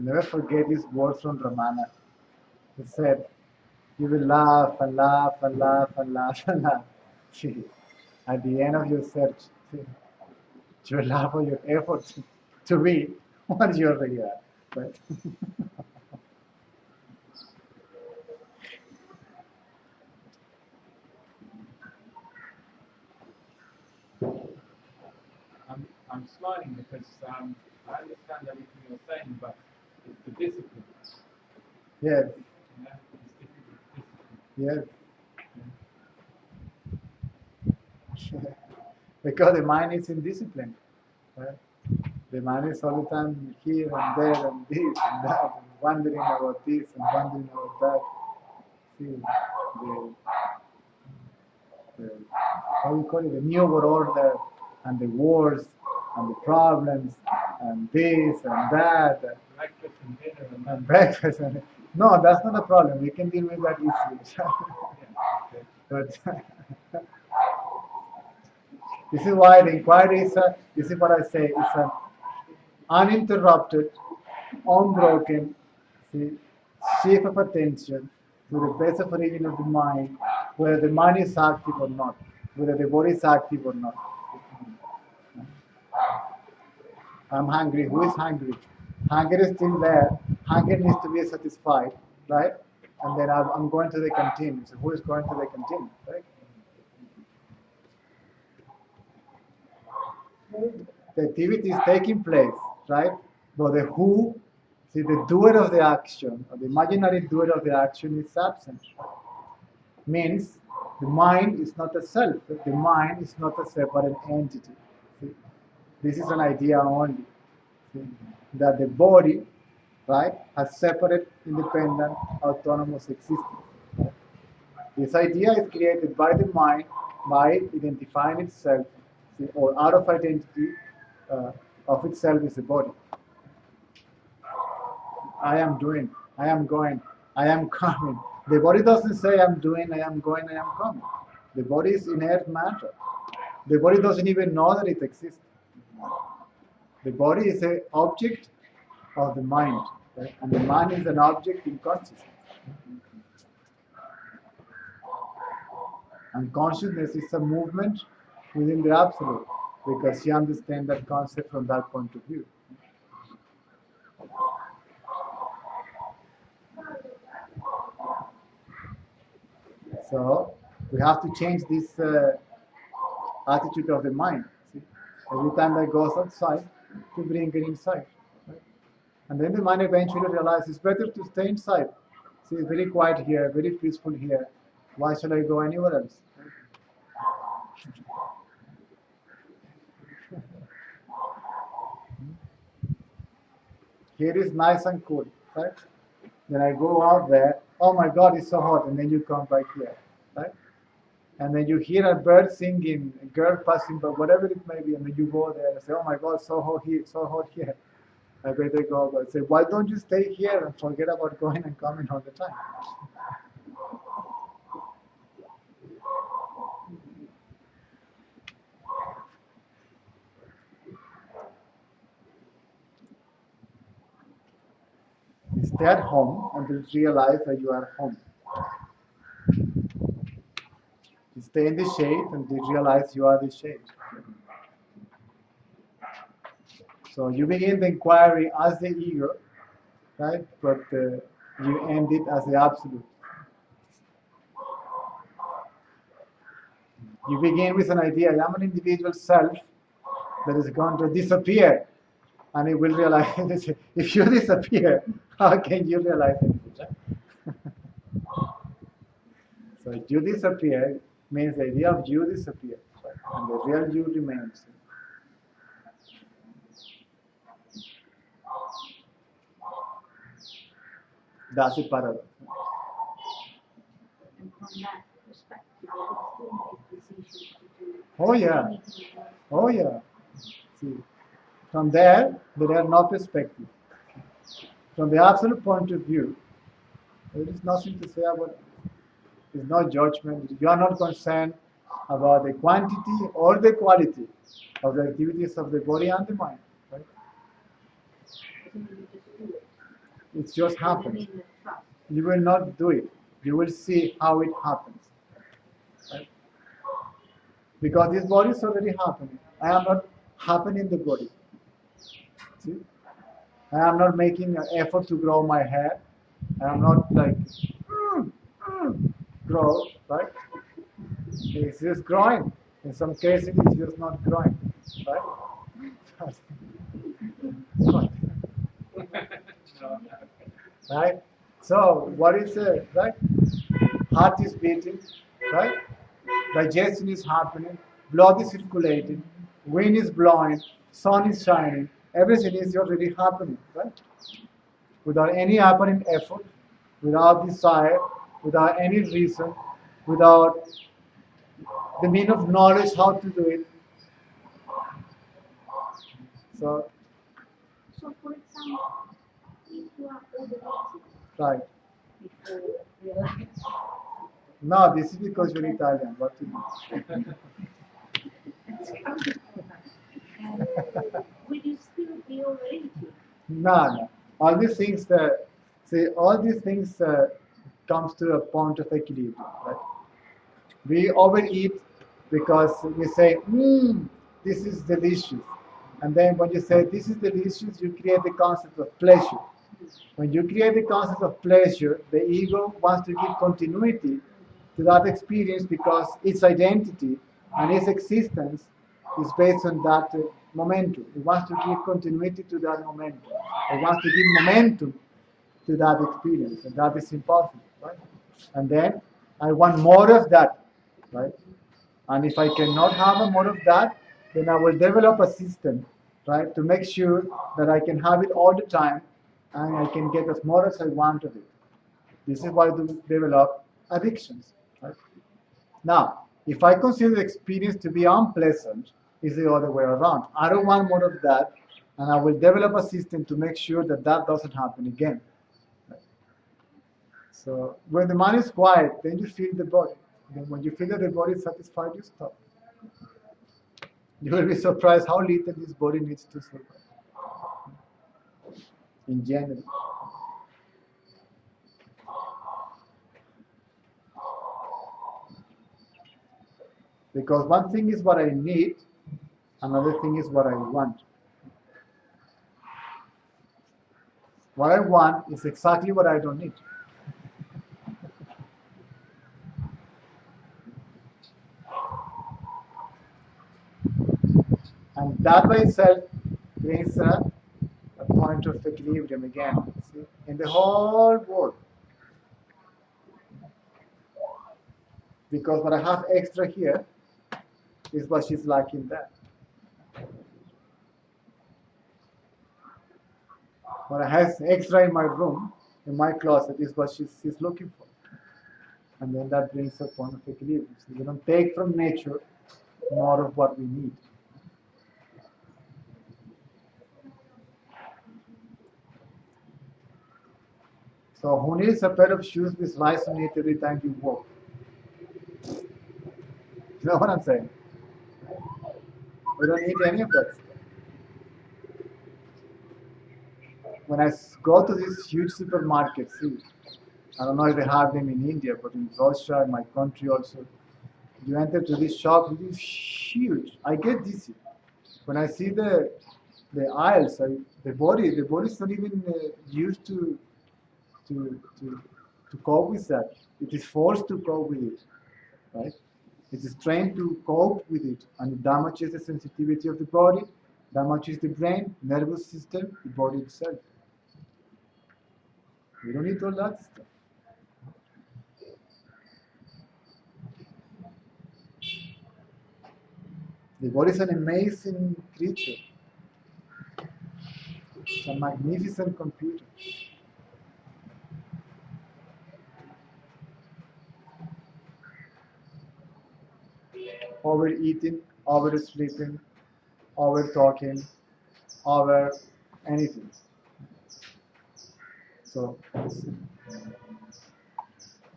never forget these words from Ramana. He said, you will laugh and laugh and laugh and laugh and laugh. See, at the end of your search, see, you will laugh at your efforts to be what you already are. Right? I'm smiling because I understand everything you're saying, but it's the discipline. Yes. Yeah, it's discipline. Yes. Because the mind is indisciplined. Right? The mind is all the time here and there and this and that, and wondering about this and wondering about that. See, the how you call it, the new world order and the wars and the problems and this and that Breakfast and dinner and breakfast. And, no, that's not a problem. We can deal with that easily. But this is why the inquiry is this is what I say, it's an uninterrupted, unbroken, see, shift of attention to the base of origin of the mind, whether the mind is active or not, whether the body is active or not. I'm hungry. Who is hungry? Hunger is still there. Hunger needs to be satisfied, right? And then I'm going to the canteen. So who is going to the canteen, right? The activity is taking place, right? But the who, see, the doer of the action, or the imaginary doer of the action is absent. Means the mind is not a self. The mind is not a separate entity. See? This is an idea only. See? That the body, right, has separate, independent, autonomous existence. Right? This idea is created by the mind by identifying itself, see, or out of identity of itself is the body. I am doing, I am going, I am coming. The body doesn't say I'm doing, I am going, I am coming. The body is inert matter. The body doesn't even know that it exists. The body is an object of the mind, right? And the mind is an object in consciousness. And consciousness is a movement within the absolute, because you understand that concept from that point of view. So we have to change this attitude of the mind. See? Every time that goes outside, to bring it inside. Right? And then the mind eventually realizes it's better to stay inside. See, it's very quiet here, very peaceful here. Why should I go anywhere else? Here is nice and cool, right? Then I go out there, oh my God, it's so hot, and then you come back here, right? And then you hear a bird singing, a girl passing by, whatever it may be, and then you go there and say, oh my God, so hot here, so hot here. I better go, but say, why don't you stay here and forget about going and coming all the time? You stay at home until you realize that you are home. You stay in the shade until you realize you are the shade. So you begin the inquiry as the ego, right? But you end it as the absolute. You begin with an idea, I am an individual self that is going to disappear. And it will realize, if you disappear, how can you realize anything? So if you disappear, means the idea of you disappears, right? And the real you remains. That's the paradox. And from that perspective, it still make decisions to do. Oh yeah. Oh yeah. See, from there are no perspective. From the absolute point of view, there is nothing to say about it. There's no judgment. You are not concerned about the quantity or the quality of the activities of the body and the mind. Right? You just do it. It's just You happening. mean the trust. You will not do it. You will see how it happens. Right? Because this body is already happening. I am not happening the body. See? I am not making an effort to grow my hair. I am not like grow, right? It's just growing. In some cases, it's just not growing, right? Right? So, what is it, right? Heart is beating, right? Digestion is happening, blood is circulating, wind is blowing, sun is shining, everything is already happening, right? Without any apparent effort, without desire, without any reason, without the mean of knowledge how to do it. So, So, for example, if you are overeating right. before realizing No, this is because you're Italian. What to do? it's coming from that, and will you still be overeating? No, no. All these things, see, all these things comes to a point of equilibrium, right? We overeat because we say, this is delicious. And then when you say this is delicious, you create the concept of pleasure. When you create the concept of pleasure, the ego wants to give continuity to that experience because its identity and its existence is based on that momentum. It wants to give continuity to that momentum. It wants to give momentum to that experience, and that is impossible, right? And then I want more of that, right? And if I cannot have a more of that, then I will develop a system, right, to make sure that I can have it all the time and I can get as more as I want of it. This is why we develop addictions, right? Now, if I consider the experience to be unpleasant, it's the other way around. I don't want more of that, and I will develop a system to make sure that that doesn't happen again. So when the mind is quiet, then you feel the body. Then when you feel that the body is satisfied, you stop. You will be surprised how little this body needs to survive. In general. Because one thing is what I need, another thing is what I want. What I want is exactly what I don't need. And that by itself brings a point of equilibrium again. See? In the whole world. Because what I have extra here is what she's lacking there. What I have extra in my room, in my closet, is what she's looking for. And then that brings a point of equilibrium. So we don't take from nature more of what we need. So who needs a pair of shoes with lights on it every time you walk? You know what I'm saying? We don't need any of that stuff. When I go to these huge supermarkets, see, I don't know if they have them in India, but in Russia, in my country also, you enter to this shop, it is huge. I get dizzy. When I see the aisles, the body is not even used to, to, to cope with that. It is forced to cope with it, right? It is trained to cope with it, and it damages the sensitivity of the body, damages the brain, nervous system, the body itself. We don't need all that stuff. The body is an amazing creature. It's a magnificent computer. Overeating, oversleeping, over talking, over anything. So it's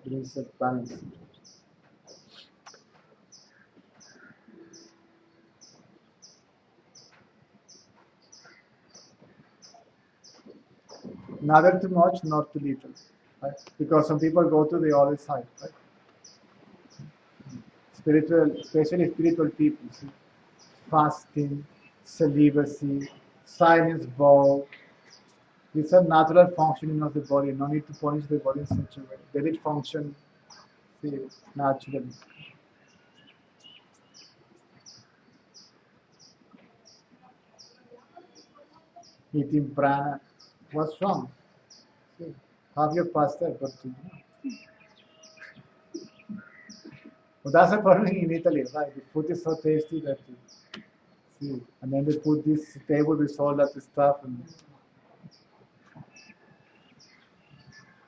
brings a balance. Neither too much, not too little. Right? Because some people go to the other side. Right? Spiritual, especially spiritual people, see? Fasting, celibacy, silence vow. These are natural functioning of the body. No need to punish the body in such a way. Let it function, see, naturally. Eating prana. What's wrong? See, have your pasta, but well, that's a problem in Italy, right? The food is so tasty that see, and then they put this table with all that stuff,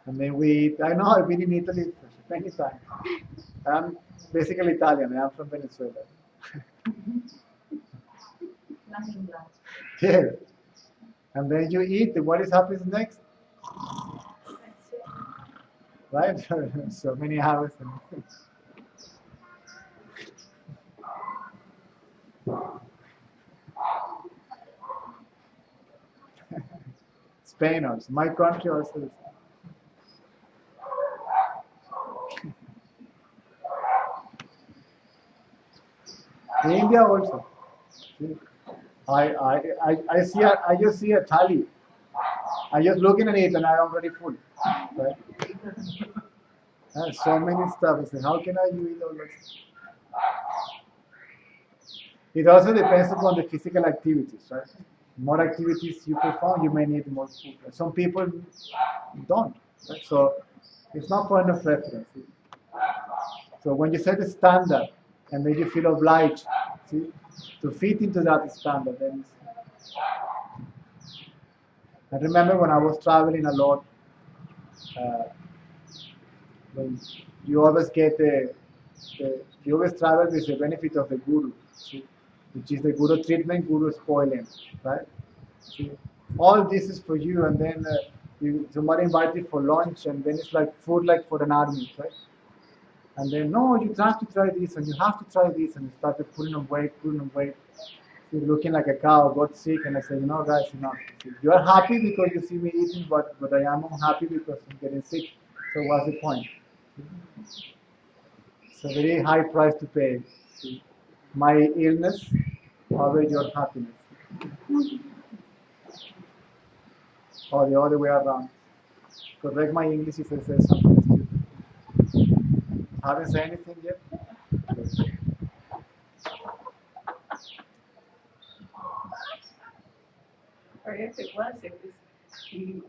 and then we eat. I know I've been in Italy many times. I'm basically Italian. I'm from Venezuela. Nothing left. Yes. And then you eat. What is happens next? Right? So many hours. Spain also. My country also. India also. I see I just see a thali. I just looking at it and I'm already full. Right? So many stuff. I say, how can I eat all this? It also depends upon the physical activities, right? More activities you perform, you may need more food. Right? Some people don't. Right? So it's not point of reference. See? So when you set a standard and then you feel obliged, see, to fit into that standard, then I remember when I was traveling a lot, uh, when you always get you always travel with the benefit of the guru, see, which is the guru treatment, guru spoiling, right? See, all this is for you, and then somebody invites you for lunch, and then it's like food like for an army, right? And then, no, you have to try this, and you have to try this, and you started putting on weight. You're looking like a cow, got sick, and I said, guys, you are happy because you see me eating, but I am unhappy because I'm getting sick. So what's the point? It's a very high price to pay. See? My illness over your happiness. Or the other way around. Correct my English if I say something stupid. Haven't said anything yet? Or if it was the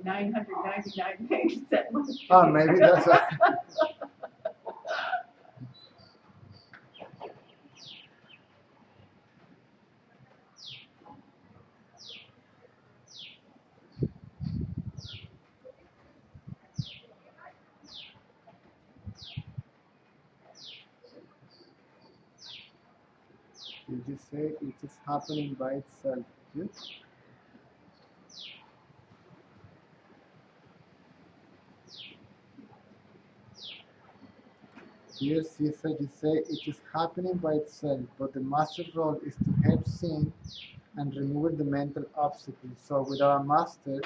999 pages that was. Oh, maybe that's a, you just say it is happening by itself. Yes? Here Caesar you say it is happening by itself, but the master role is to help seeing and remove the mental obstacles. So without a master,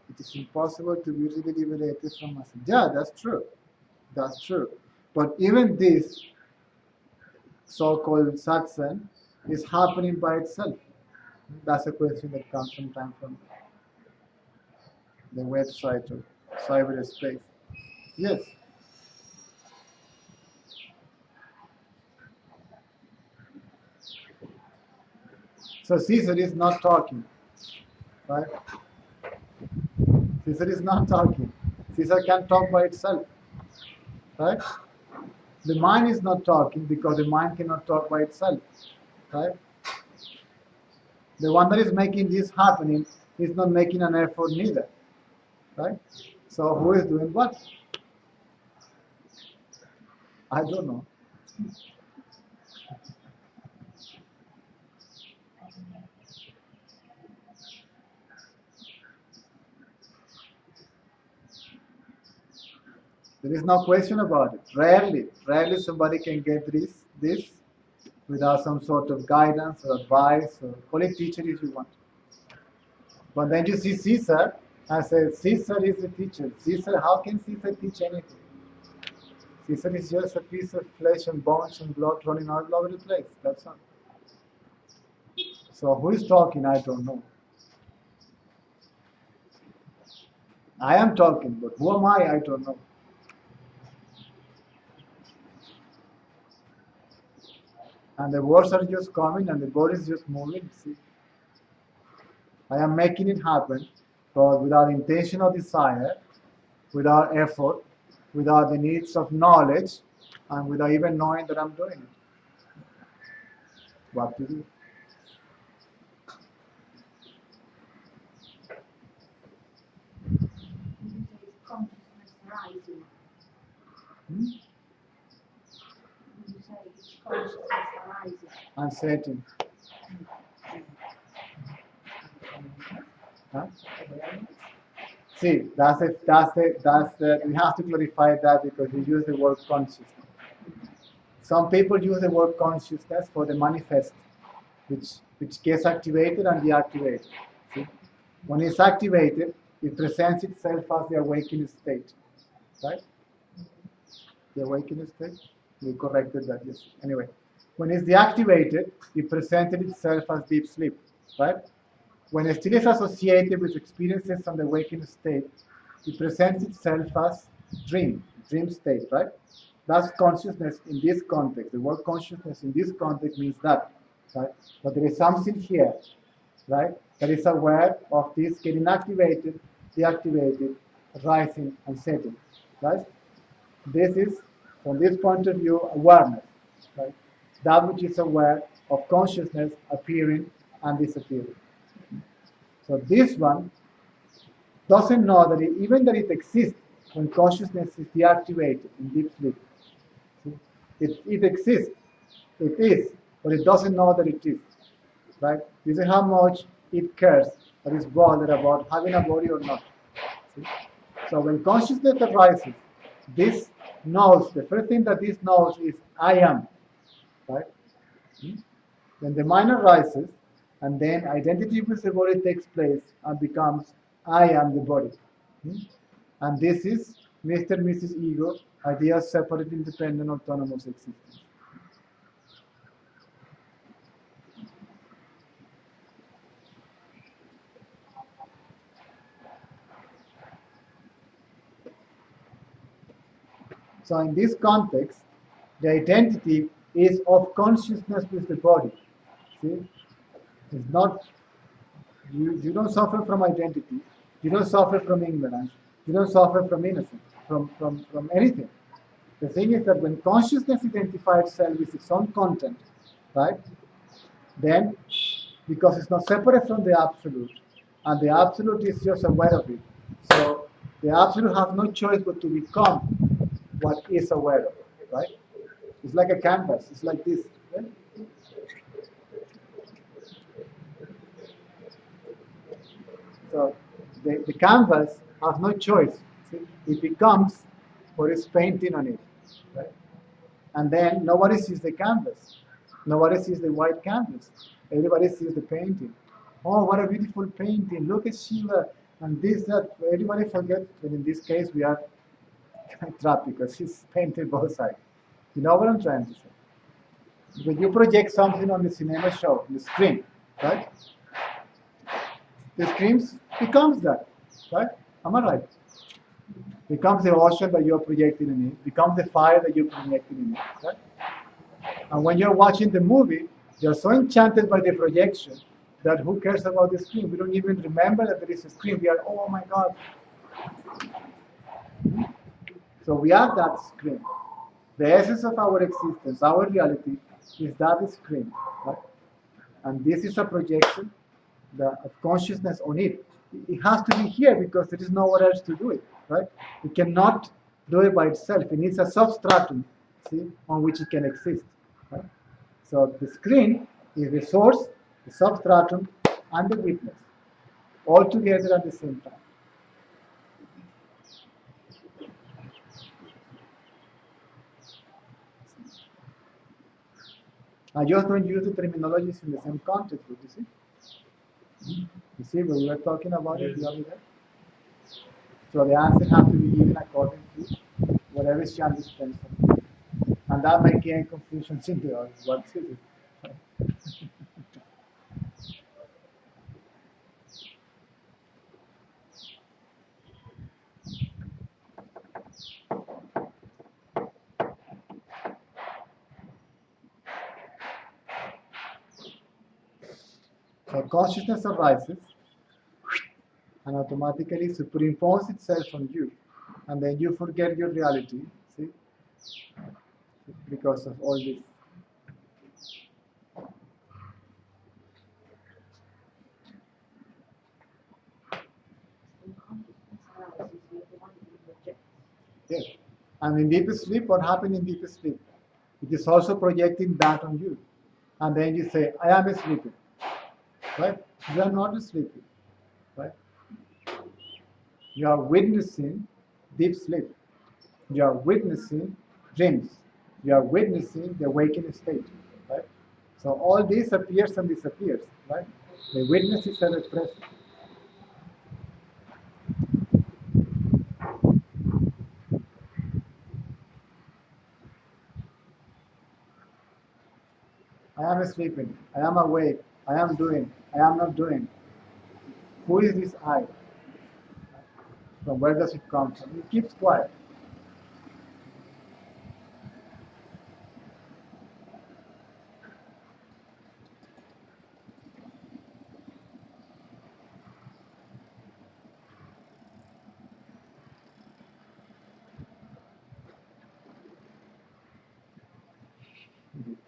it is impossible to be really liberated from us. Yeah, that's true. That's true. But even this so-called satsang is happening by itself. That's a question that comes sometime from the website or cyberspace. Yes. So Caesar is not talking, right? Caesar is not talking. Caesar can talk by itself, right? The mind is not talking because the mind cannot talk by itself, right? The one that is making this happening is not making an effort neither, right? So who is doing what? I don't know. There is no question about it. Rarely somebody can get this without some sort of guidance or advice or call it teacher if you want. But then you see Caesar, I said, Caesar is the teacher. Caesar, how can Caesar teach anything? Caesar is just a piece of flesh and bones and blood running all over the place. That's all. So who is talking? I don't know. I am talking, but who am I? I don't know. And the words are just coming and the body is just moving. See? I am making it happen, but without intention or desire, without effort, without the needs of knowledge, and without even knowing that I'm doing it. What to do? Consciousness rising. Hmm? You say it's consciousness rising. Uncertain. Huh? See, we have to clarify that because we use the word consciousness. Some people use the word consciousness for the manifest, which gets activated and deactivated. See? When it's activated, it presents itself as the awakened state, right? The awakened state. We corrected that, yes. Anyway, when it's deactivated, it presented itself as deep sleep, right? When it still is associated with experiences on the awakened state, it presents itself as dream state, right? That's consciousness in this context. The word consciousness in this context means that, right? But there is something here, right, that is aware of this getting activated, deactivated, rising, and setting, right? This is, from this point of view, awareness, right? That which is aware of consciousness appearing and disappearing. So this one doesn't know that even that it exists when consciousness is deactivated in deep sleep. It exists, it is, but it doesn't know that it is. Right? You see how much it cares or is bothered about having a body or not. See? So when consciousness arises, this knows, the first thing that this knows is I am. Right? Then the mind arises, and then identity with the body takes place and becomes I am the body. And this is Mr. and Mrs. Ego, idea of separate, independent, autonomous existence. So in this context, the identity is of consciousness with the body. See? It's not, you don't suffer from identity, you don't suffer from ignorance, you don't suffer from innocence, from anything. The thing is that when consciousness identifies itself with its own content, right, then, because it's not separate from the absolute, and the absolute is just aware of it, so the absolute has no choice but to become what is aware of, right? It's like a canvas, it's like this. Right? So the canvas has no choice. See? It becomes what is painting on it. Right? And then nobody sees the canvas. Nobody sees the white canvas. Everybody sees the painting. Oh, what a beautiful painting. Look at Shiva and this, that. Everybody forgets that in this case we are trapped because he's painted both sides. You know what I'm trying to say? When you project something on the cinema show, the screen, right? The screen becomes that, right? Am I right? Becomes the ocean that you're projecting in it, becomes the fire that you're projecting in it, right? And when you're watching the movie, you're so enchanted by the projection that who cares about the screen? We don't even remember that there is a screen. We are, oh my God. So we are that screen. The essence of our existence, our reality, is that screen, right? And this is a projection of consciousness on it. It has to be here because there is nowhere else to do it, right? It cannot do it by itself. It needs a substratum, see, on which it can exist. Right? So the screen is the source, the substratum, and the witness, all together at the same time. I just don't use the terminologies in the same context, but you see? You see, we were talking about it the other day. So the answer has to be given according to whatever she understands from it. And that may create confusion in the audience. What is it? So consciousness arises and automatically superimposes itself on you. And then you forget your reality, see, because of all this. Yes. And in deep sleep, what happened in deep sleep? It is also projecting that on you. And then you say, I am sleeping. Right? You are not sleeping. Right? You are witnessing deep sleep. You are witnessing dreams. You are witnessing the awakening state. Right? So all this appears and disappears. Right? The witness is ever present. I am sleeping. I am awake. I am doing. I am not doing. Who is this I? From where does it come from? It keeps quiet.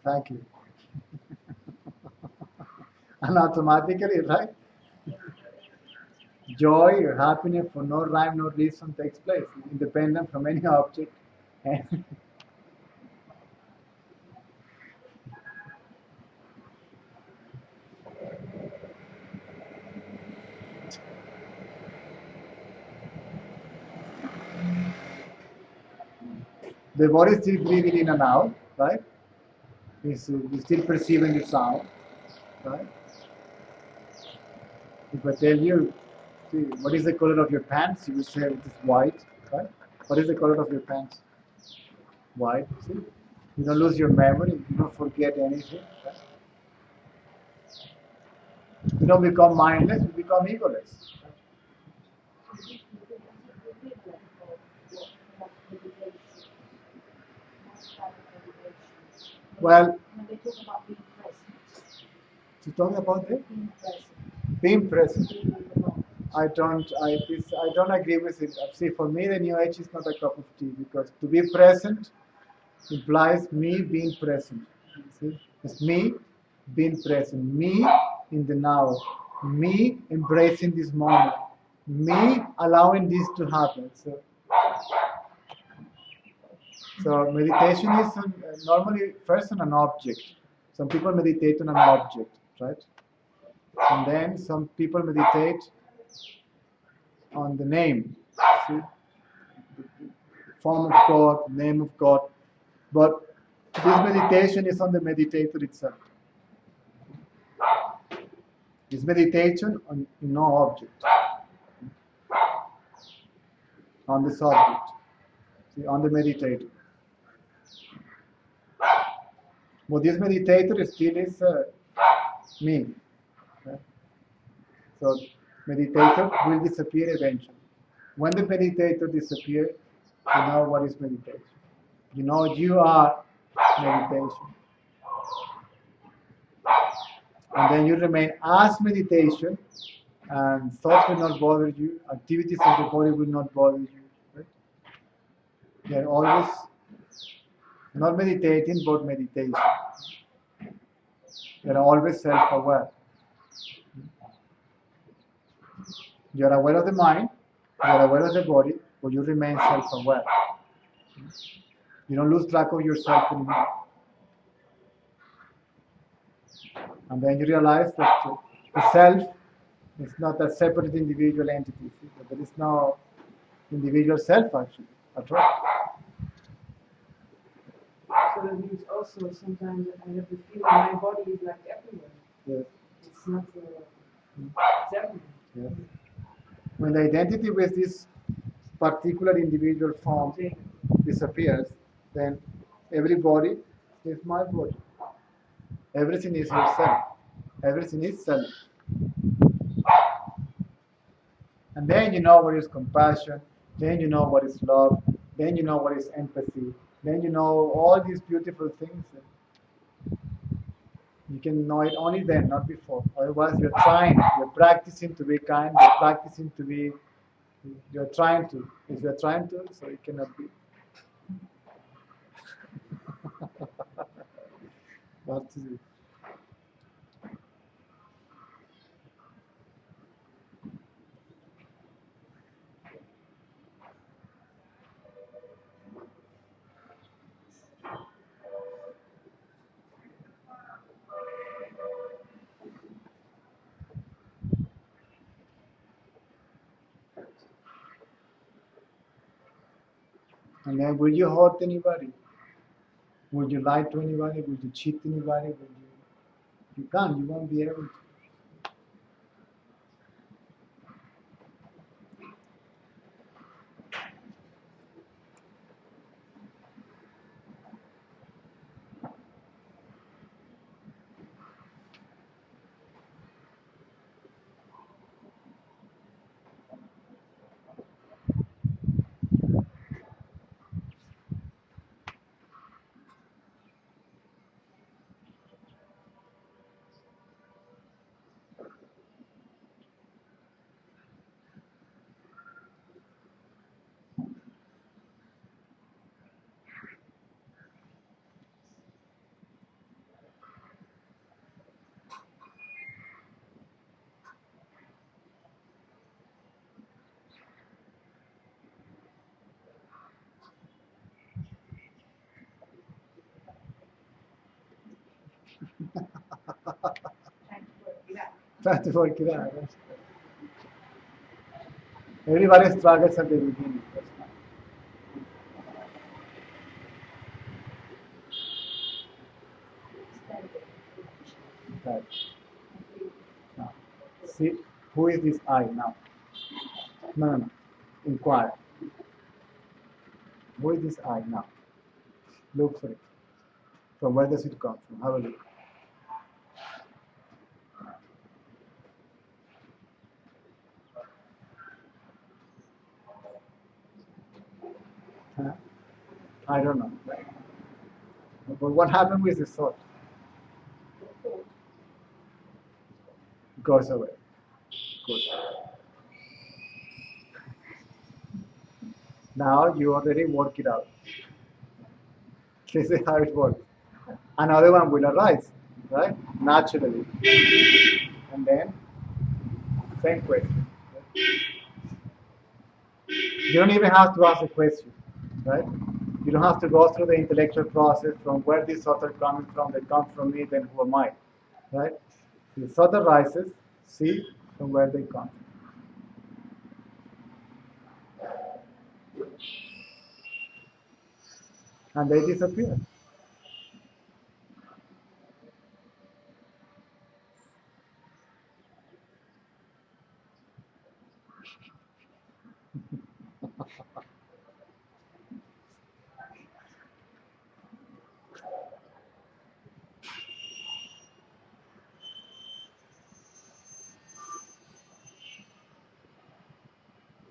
Thank you. And automatically, right? Joy or happiness for no rhyme, no reason takes place, independent from any object. And the body is still breathing in and out, right? It's still perceiving the sound, right? If I tell you, see, what is the color of your pants? You will say it is white, right? What is the color of your pants? White. See, you don't lose your memory. You don't forget anything. Right? You don't become mindless. You become egoless. Well, When they talk about being present, to talk about it, being present, being present. being in the moment. I don't agree with it. See, for me, the New Age is not a cup of tea because to be present implies me being present. See, it's me being present, me in the now, me embracing this moment, me allowing this to happen. So meditation is normally first on an object. Some people meditate on an object, right? And then some people meditate on the name, see, form of God, name of God. But this meditation is on the meditator itself. It's meditation on no object, on the subject, see, on the meditator. But this meditator still is me. Right? So meditator will disappear eventually. When the meditator disappears, you know what is meditation. You know you are meditation. And then you remain as meditation, and thoughts will not bother you, activities of the body will not bother you. Right? You're always not meditating, but meditation. You're always self-aware. You're aware of the mind, you're aware of the body, but you remain self-aware. You don't lose track of yourself anymore. And then you realize that the self is not a separate individual entity. There is no individual self actually at all. So that means also sometimes I have the feeling my body is like everywhere. Yes. It's not it's everywhere. Yes. When the identity with this particular individual form disappears, then every body is my body. Everything is yourself. Everything is self. And then you know what is compassion, then you know what is love, then you know what is empathy, then you know all these beautiful things. You can know it only then, not before. Otherwise, you're practicing to be kind, you're practicing to be, you're trying to. If you're trying to, so it cannot be. What to do? And then, will you hurt anybody? Would you lie to anybody? Would you cheat anybody? You can't. You won't be able to. Try to work it out. Everybody struggles at the beginning. Right. Now, see, who is this I now? No. Inquire. Who is this I now? Look for it. From where does it come from? Have a look. Huh? I don't know. But what happened with the thought? Goes away. Goes away. Now you already work it out. This is how it works. Another one will arise, right? Naturally. And then, same question. You don't even have to ask a question, right? You don't have to go through the intellectual process from where these thoughts are coming from, they come from me, then who am I, right? The thought arises, see from where they come. And they disappear.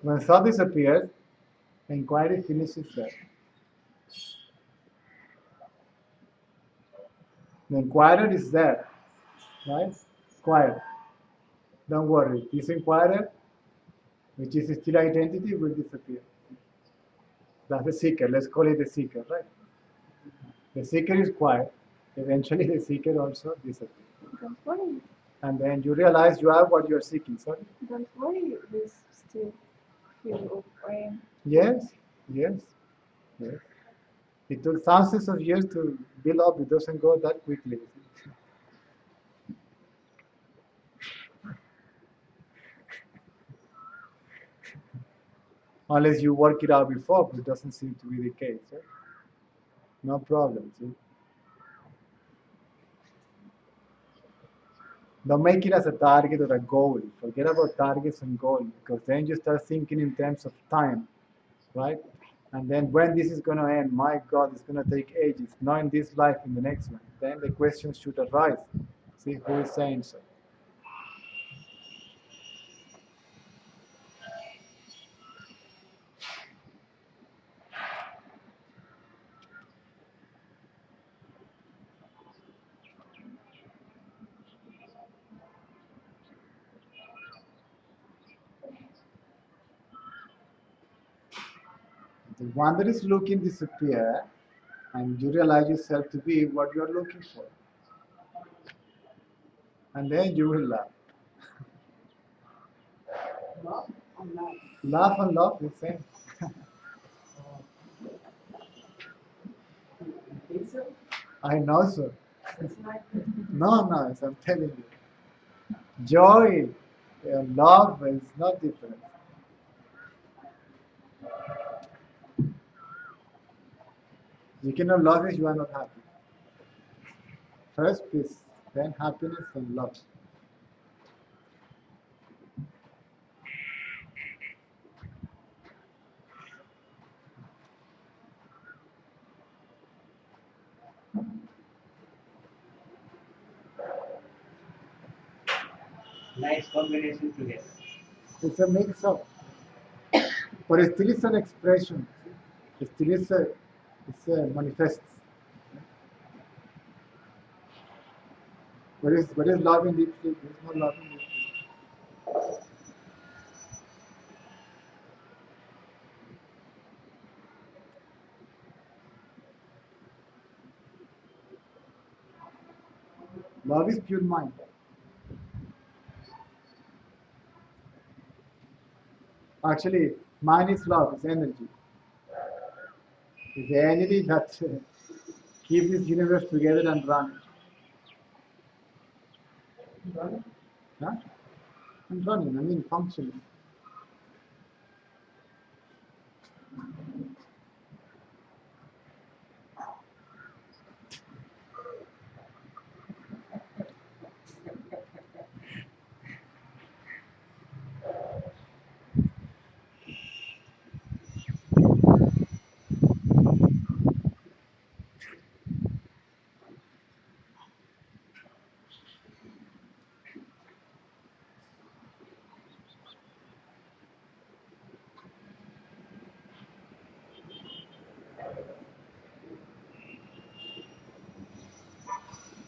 When thought disappears, the inquiry finishes there. The inquirer is there, right? Quiet. Don't worry. This inquirer, which is still identity, will disappear. That's the seeker. Let's call it the seeker, right? The seeker is quiet. Eventually, the seeker also disappears. Don't worry. And then you realize you have what you're seeking. Sorry? Don't worry. This still feel of pain. Yes, yes, yes. It took thousands of years to build up. It doesn't go that quickly. Unless you work it out before, but it doesn't seem to be the case. Right? No problem. See? Don't make it as a target or a goal. Forget about targets and goals, because then you start thinking in terms of time. right? And then when this is going to end, my God, it's going to take ages, not in this life, in the next one. Then the question should arise. See, who is saying so? The one that is looking disappear, and you realize yourself to be what you are looking for. And then you will laugh. Love or love? Laugh and love, the same. You think so? I know so. It's like No, no, as I'm telling you. Joy and love is not different. You cannot love if you are not happy. First peace, then happiness and love. Nice combination together. It's a mix of, but it still is an expression. It still is it's a manifest. What is love in deep sleep? There's no love in deep sleep. Love is pure mind. Actually, mind is love, it's energy. It's the energy that keeps this universe together and running. Huh? And running, I mean functioning.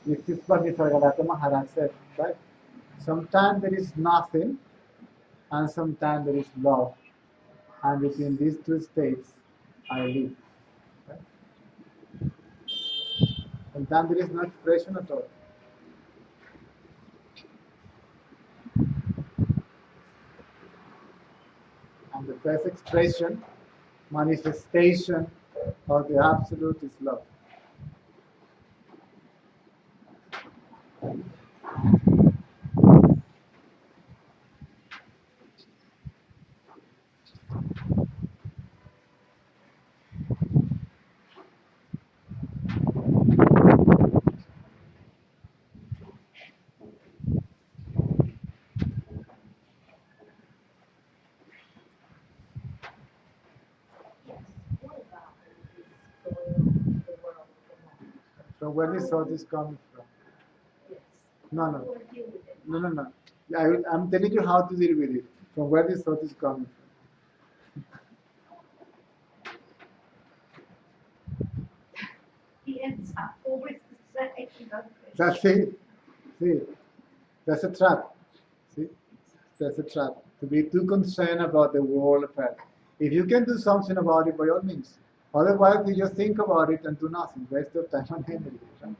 This is what Nisargadatta Maharaj said, right? Sometimes there is nothing, and sometimes there is love. And between these two states, I live. Right? Sometimes there is no expression at all. And the best expression, manifestation of the absolute is love. What about this going on in the world at the moment? So where this thought is coming from? Yes. No, How no, do I deal with it? no. I'm telling you how to deal with it. From where this thought is coming from. He ends up always the same, doesn't he? That's it. See, that's a trap. See, that's a trap. To be too concerned about the world affairs. If you can do something about it, by all means. Otherwise, you just think about it and do nothing. Waste your time and energy. Right?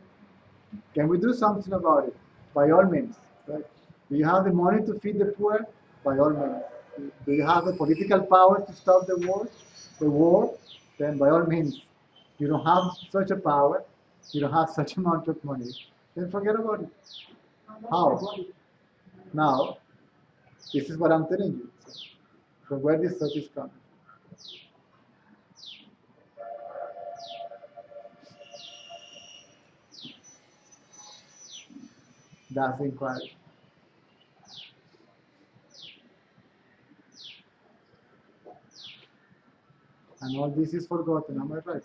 Can we do something about it? By all means. Right? Do you have the money to feed the poor? By all means. Do you have the political power to stop the war? The war? Then by all means. You don't have such a power. You don't have such amount of money. Then forget about it. How? Now, this is what I'm telling you. So, from where this thought is coming. That's the inquiry. and all this is forgotten. Am I right?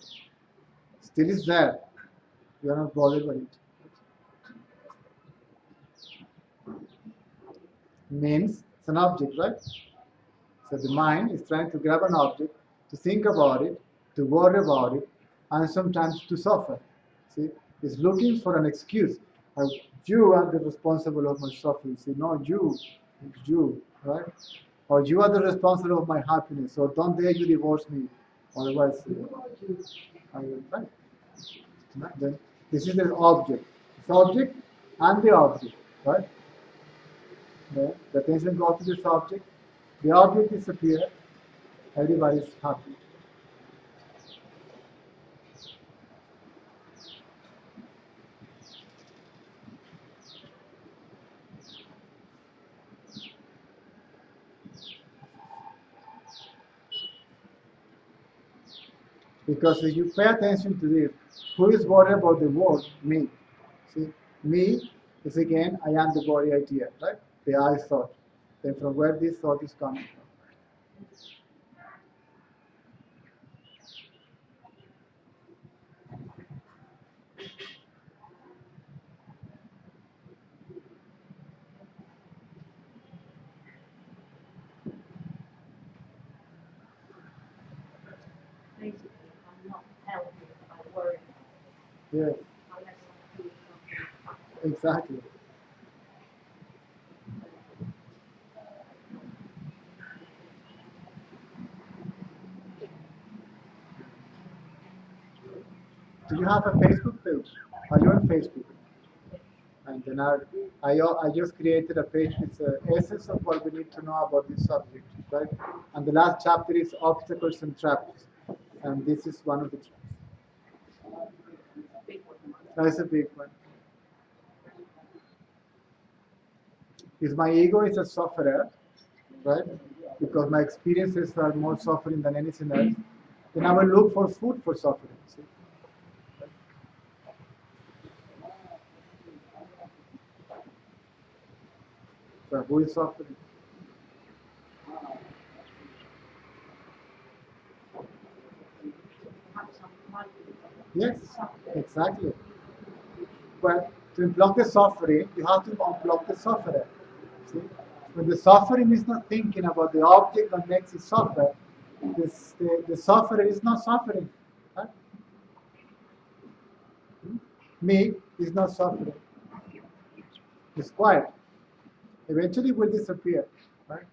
Still is there. You are not bothered by it. Means it's an object, right? So the mind is trying to grab an object, to think about it, to worry about it, and sometimes to suffer. See, it's looking for an excuse. You are the responsible of my suffering. See, no, you, right? Or you are the responsible of my happiness. So don't dare you divorce me, otherwise I will die. Then this is the object. Subject and the object, right? The attention goes to this object. The object disappears. Everybody is happy. Because if you pay attention to this, who is worried about the world? Me. See, me is again, I am the body idea, right? The I thought. Then from where this thought is coming from. Basically, I'm not healthy if I worry Yes, unless I'm doing something. exactly. Do you have a Facebook page? Are you on Facebook? And then I just created a page with the essence of what we need to know about this subject, right? And the last chapter is obstacles and traps. And this is one of the traps. That's a big one. Is my ego is a sufferer, right? Because my experiences are more suffering than anything else. Then I will look for food for suffering. See? So who is suffering? Yes, exactly. But to unblock the suffering, you have to unblock the sufferer. See? When the suffering is not thinking about the object that makes it suffer, the sufferer is not suffering. Right? Me is not suffering. It's quiet. Eventually it will disappear. Right?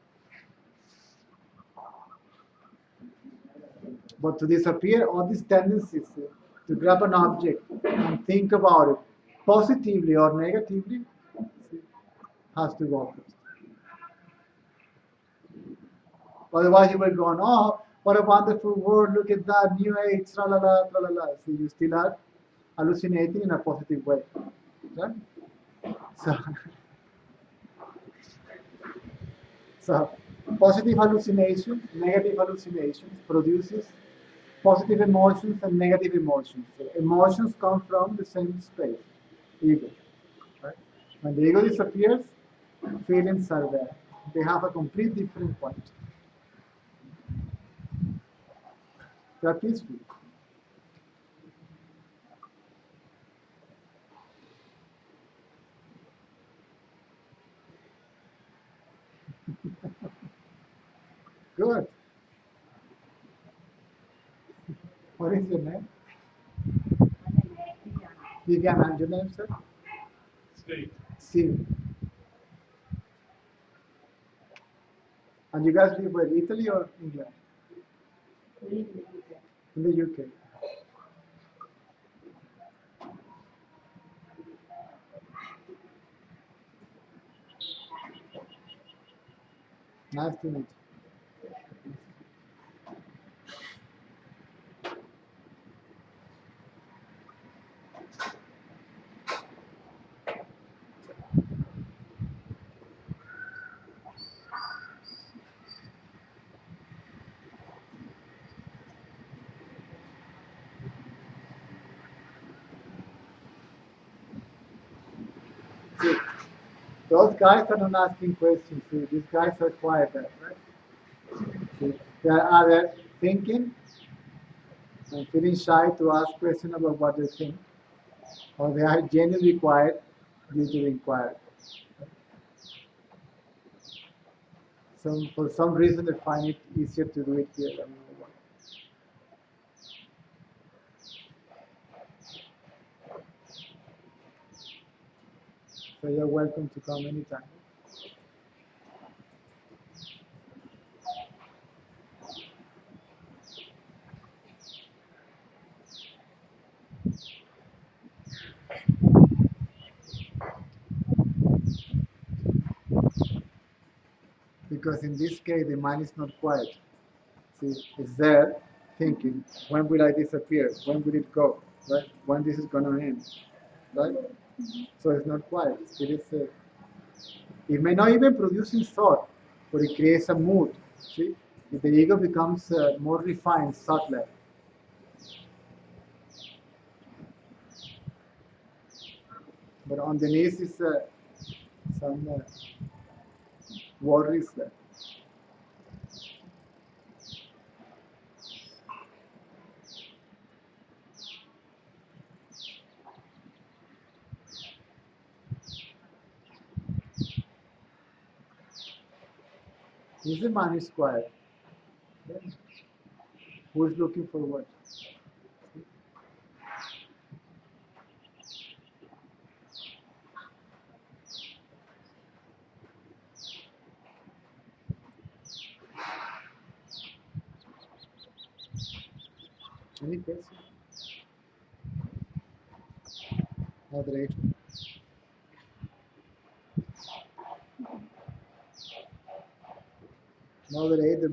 But to disappear, all these tendencies to grab an object and think about it positively or negatively see, has to go first. Otherwise, you will go on, oh, what a wonderful world, look at that, new age, tra la la, tra la la. See, you still are hallucinating in a positive way. Right? So, so positive hallucinations, negative hallucinations produces positive emotions and negative emotions. So emotions come from the same space, ego. Right? When the ego disappears, feelings are there. They have a complete different point. They are peaceful. Good. What is your name? Vivian, and your name, sir? Steve. Steve. And you guys live where? Italy or England? In the UK. Nice to meet you. See, those guys are not asking questions. See, these guys are quiet, right? See, they are either thinking and feeling shy to ask questions about what they think, or they are genuinely quiet due to the inquiry. For some reason, they find it easier to do it here than over one. So you're welcome to come anytime. Because in this case, the mind is not quiet. See, it's there thinking, when will I disappear? When will it go? Right? When this is going to end? Right? So it's not quiet. It is. It may not even produce thought, but it creates a mood. See, if the ego becomes more refined, subtler. But underneath is some worries there. If the man is quiet, then who is looking for what? Any question? Moderator. Moderator.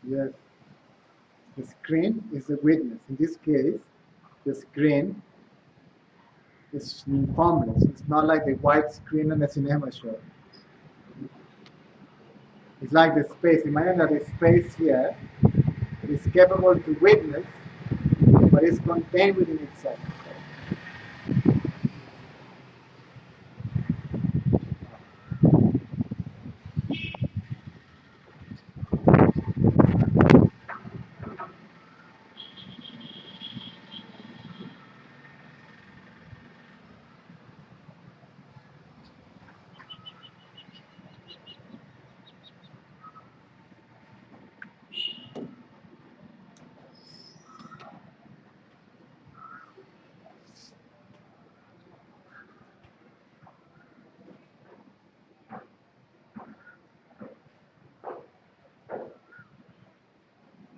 Yes. The screen is the witness. In this case, the screen is formless. It's not like the white screen on a cinema show. It's like the space. Imagine that the space here is capable to witness, but it's contained within itself.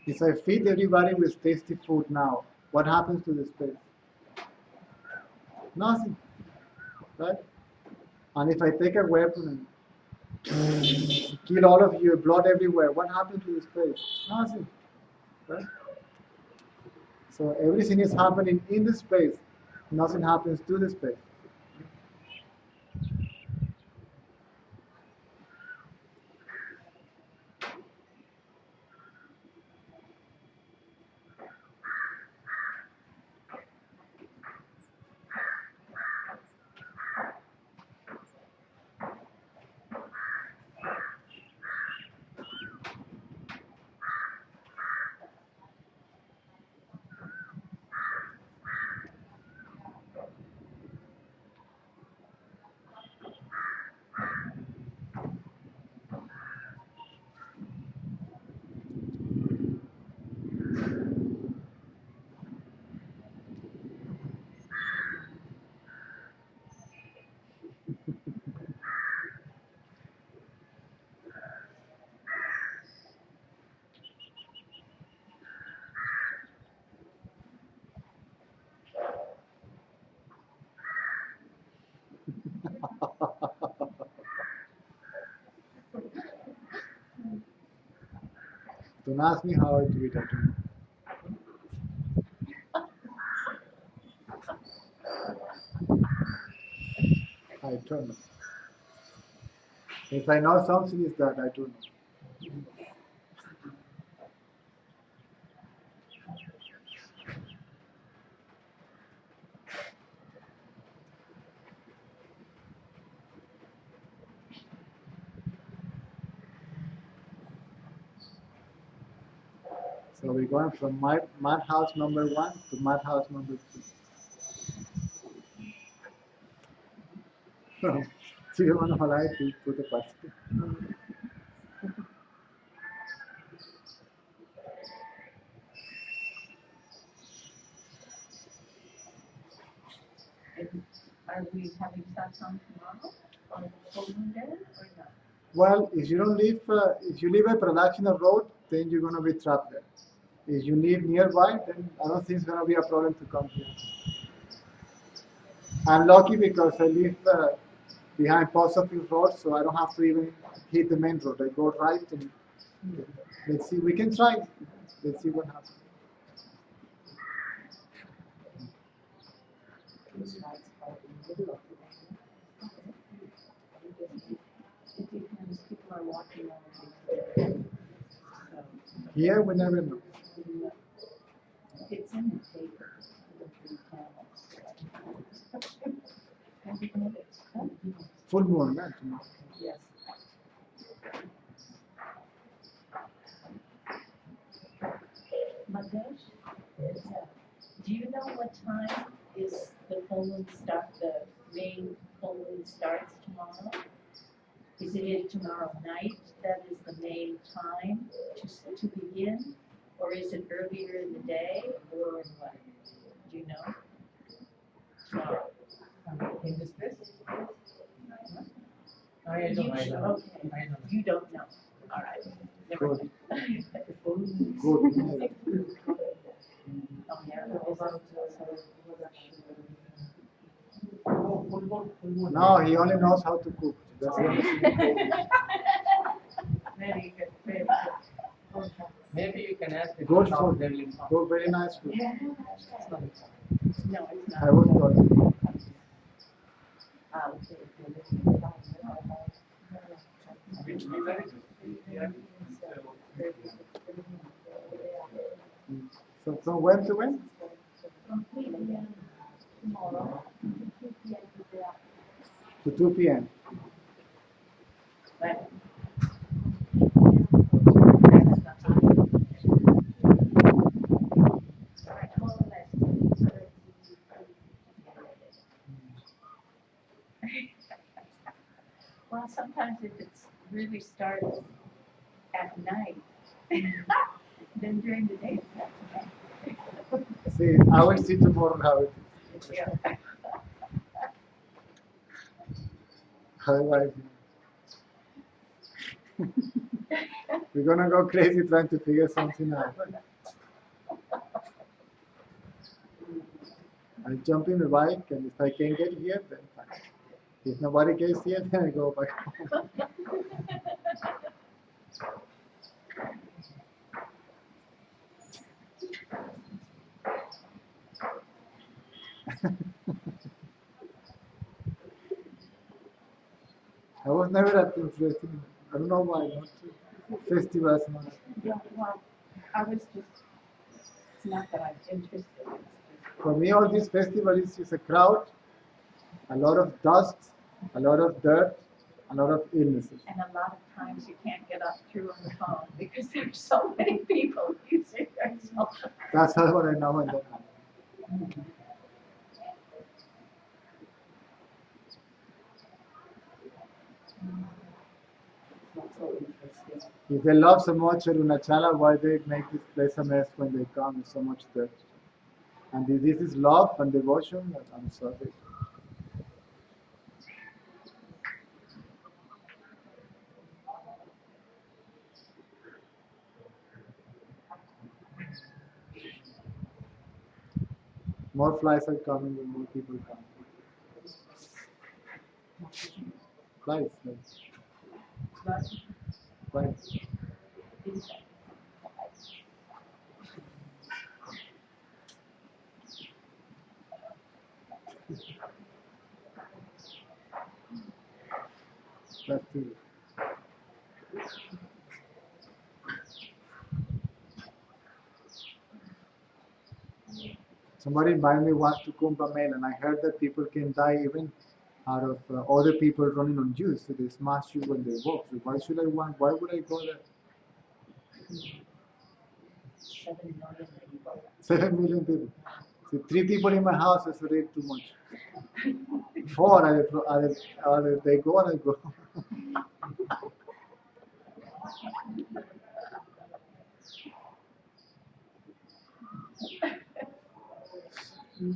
If I feed everybody with tasty food now, what happens to the space? Nothing, right? And if I take a weapon and kill all of you, blood everywhere, what happens to the space? Nothing, right? So everything is happening in the space. Nothing happens to the space. Don't ask me how I do it. I don't know. If I know something is that I don't know. So we're going from mad house number 1 to mad house number 2. Tiruvannamalai to the past. And are we having satsang tomorrow on full moon day or not? Well, if you don't live, if you live a Pradakshina road, then you're going to be trapped there. If you live nearby, then I don't think it's going to be a problem to come here. I'm lucky because I live behind Post Office Road, so I don't have to even hit the main road. I go right and let's see. We can try. Let's see what happens. It depends, people are walking on Here, we never know. it's in the paper. Have you noticed? Full moon, right? Tomorrow. Yes. Magesh, do you know what time is the full moon start, the main full moon starts tomorrow? Is it tomorrow night that is the main time to begin? Or is it earlier in the day or what? Do you know? Tomorrow. In this place? I You don't should- know. okay. I don't know. You don't know. All right. Never Good. mind. Good. Oh, yeah. No, he only knows how to cook. That's the only thing. Very good, very good. Maybe you can ask the Good how food. they will come. Good, very nice food. No, it's not. I was told. Which visa is it? So from when to when? Tomorrow. To 2 p.m. But well, sometimes if it's really starts at night, then during the day it's not too bad. See, I will see tomorrow how it is. Yeah. Otherwise, we're gonna go crazy trying to figure something out. I'll jump in the bike, and if I can get here, then fine. If nobody gets here, then I go back home. I was never that interested. I don't know why. Not festivals. Not. Yeah, well, I was just, it's not that I'm interested, it's just, For me, all these festivals is just a crowd, a lot of dust, a lot of dirt, a lot of illnesses. and a lot of times you can't get up through on the phone because there's so many people using their cell phone. That's all what I know and then happen. If they love so much Arunachala, why they make this place a mess when they come with so much dirt? And if this is love and devotion, I'm sorry. More flies are coming when more people come. Flies, flies. Flies. That's true. Somebody invited me once to Kumbh Mela, and I heard that people can die even out of other people running on juice. So they smash you when they walk. So why should I want? Why would I go there? 7 million people. 7 million people. So 3 people in my house is already too much. 4, they go and I go.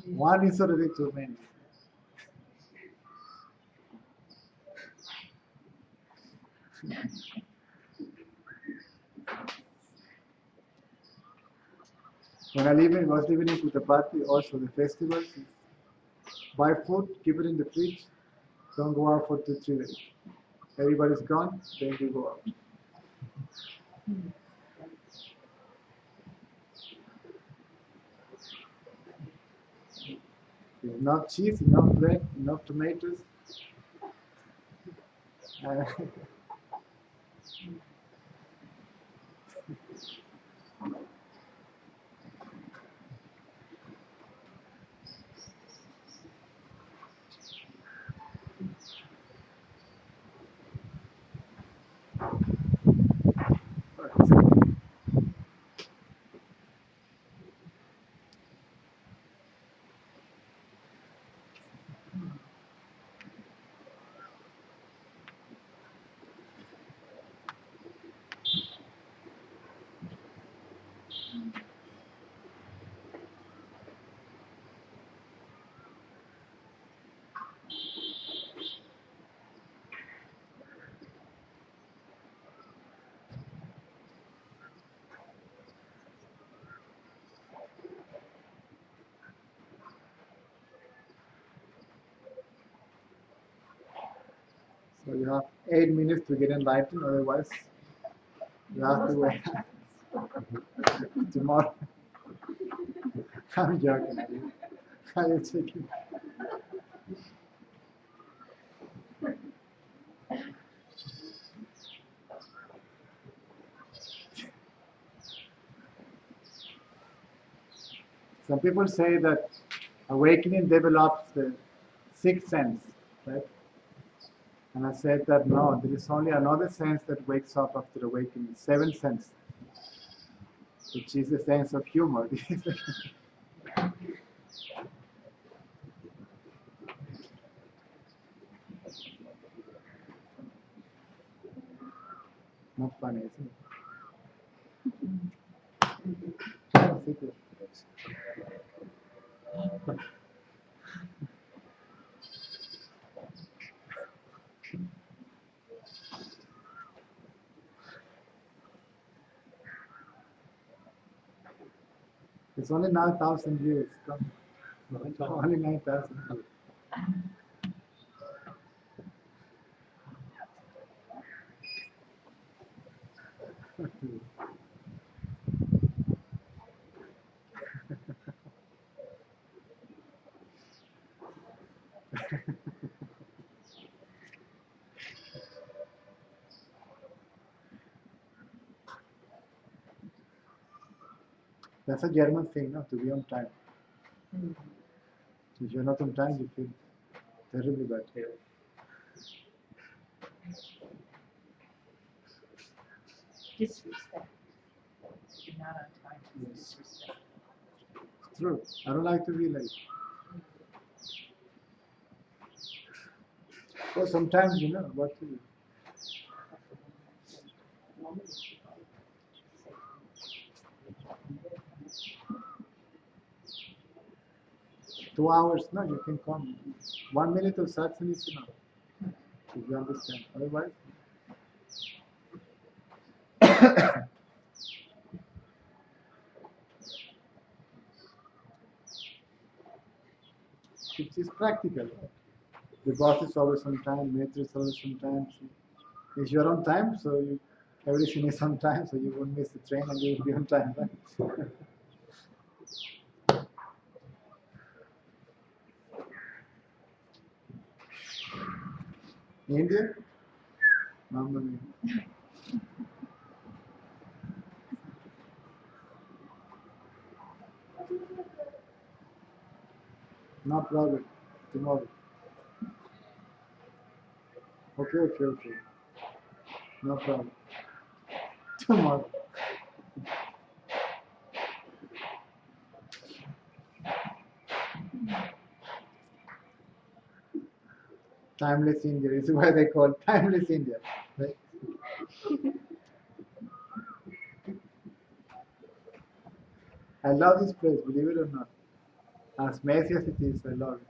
One is already too many. When was living in Puttaparthi, also the festivals, buy food, keep it in the fridge, don't go out for 2-3 days. Everybody's gone, then you go out. Enough cheese, enough bread, enough tomatoes. Uh, so you have 8 minutes to get enlightened, otherwise you have to wait tomorrow. I'm joking. I'm joking. Some people say that awakening develops the sixth sense, right? And I said that no, there is only another sense that wakes up after awakening, seventh sense, which is the sense of humor. Not funny, isn't it? It's only 9,000 years. Come. Only 9,000 years. That's a German thing, no? To be on time. If you're not on time, you feel terribly bad. Disrespect. You're not on time. Disrespect. It's true. I don't like to be late. Well, sometimes you know what to do. Two hours, no, you can come. 1 minute of satsang is enough. If you understand. Otherwise, it's practical. The boss is always on time, metro is always on time. If you're on time, so everything is on time, so you won't miss the train and you will be on time, right? India? Mamma mia. No problem. Tomorrow. Okay, okay, okay. No problem. Tomorrow. Timeless India is why they call Timeless India. Right? I love this place, believe it or not. As messy as it is, I love it.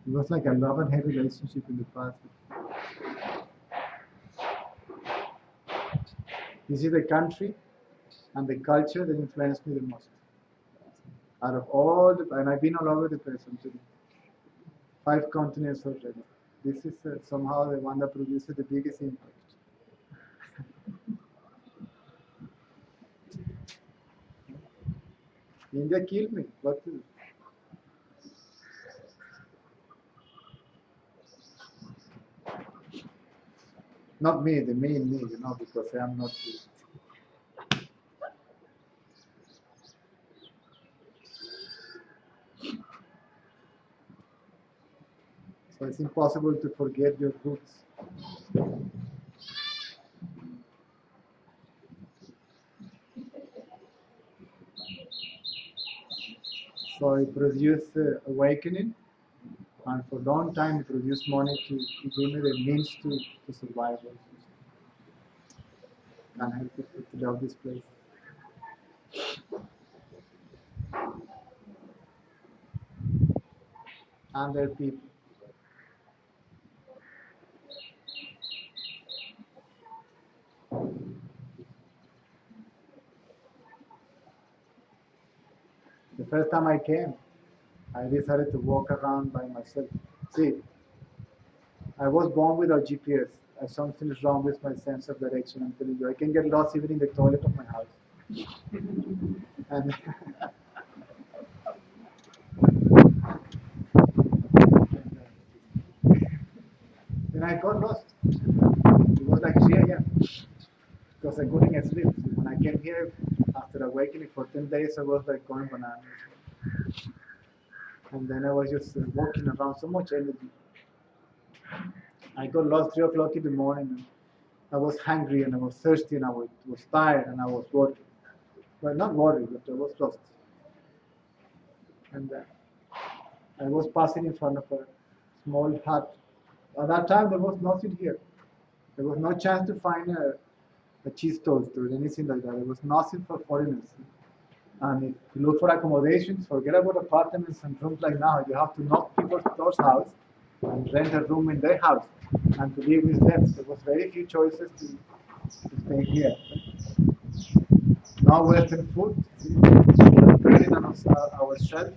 It was like a love and hate relationship in the past. This is the country and the culture that influenced me the most. Out of all the, and I've been all over the place until 5 continents already. This is somehow the one that produces the biggest impact. India killed me. What to do? Not me, the me in me, because I am not. So it's impossible to forget your roots. So it produced awakening, and for a long time it produced money to give me the means to survive. And help people to love this place. And their people. The first time I came, I decided to walk around by myself. See, I was born without GPS. Something is wrong with my sense of direction. I'm telling you, I can get lost even in the toilet of my house. And then I got lost. It was like 3 a.m. because I couldn't sleep. When I came here after awakening for 10 days, I was like going bananas. And then I was just walking around, so much energy. I got lost 3 o'clock in the morning. And I was hungry and I was thirsty and I was tired and I was worried. Well, not worried, but I was lost. And I was passing in front of a small hut. At that time, there was nothing here. There was no chance to find a cheese toast or anything like that. There was nothing for foreigners. And if you look for accommodations, forget about apartments and rooms like now. You have to knock people's doors house and rent a room in their house and to live with them. There was very few choices to stay here. No Western food. We were burning on our shelf.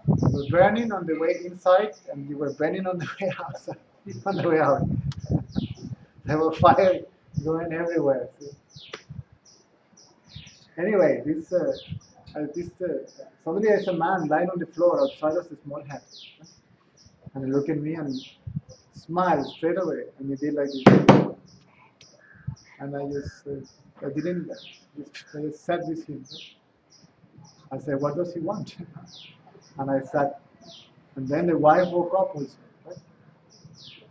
We were burning on the way inside, and we were burning on the way outside. On the way out, there was fire going everywhere. See? Anyway, suddenly there's a man lying on the floor outside of the small hut, and he looked at me and smiled straight away, and he did like this, and I didn't, I just sat with him. I said, "What does he want?" And I sat, and then the wife woke up also, right?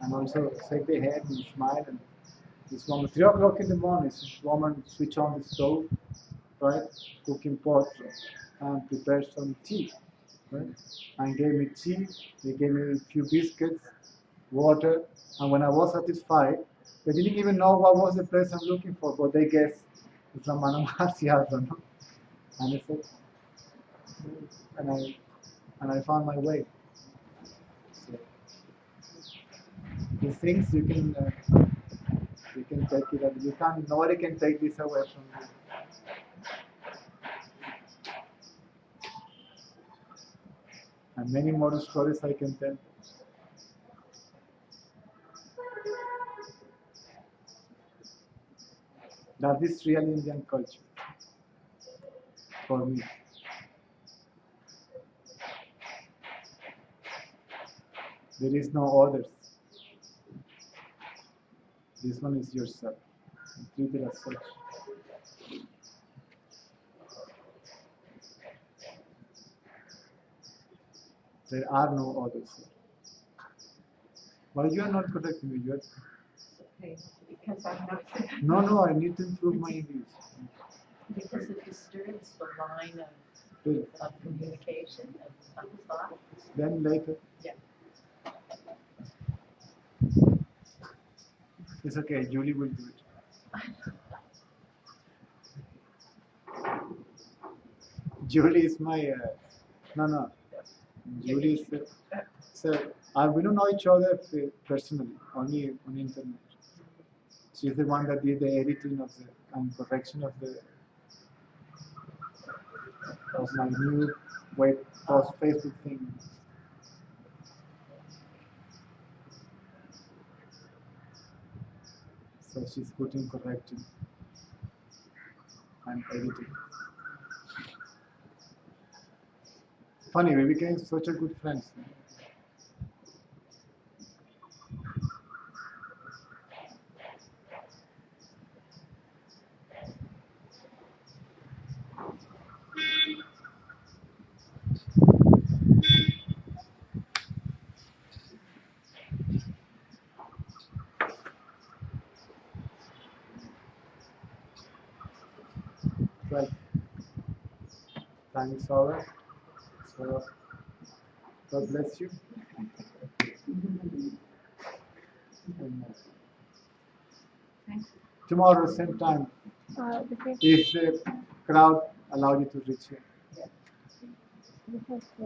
And also shake their head and smile. And this woman, 3 o'clock in the morning, this woman switched on the stove, right? Cooking pot and prepared some tea, right? And gave me tea. They gave me a few biscuits, water. And when I was satisfied, they didn't even know what was the place I'm looking for, but they guessed it's a man no? And I said, and I found my way. So, these things you can take it, and you can't. Nobody can take this away from you. And many more stories I can tell. That is real Indian culture for me. There is no others. This one is yourself. Treat it as such. There are no others. But you are not correcting me. You are... Okay, because I'm not. No, I need to improve my English. Because it disturbs the line Really. of communication, of thought. Then later. Yeah. It's okay, Julie will do it. Julie is my no. Julie is so we don't know each other personally, only on internet. She's the one that did the editing of the and correction of my new web post Facebook thing. So she's putting correcting and editing. Funny, we became such a good friends. Well, time is over. So God bless you. Tomorrow, same time, if the crowd allow you to reach here.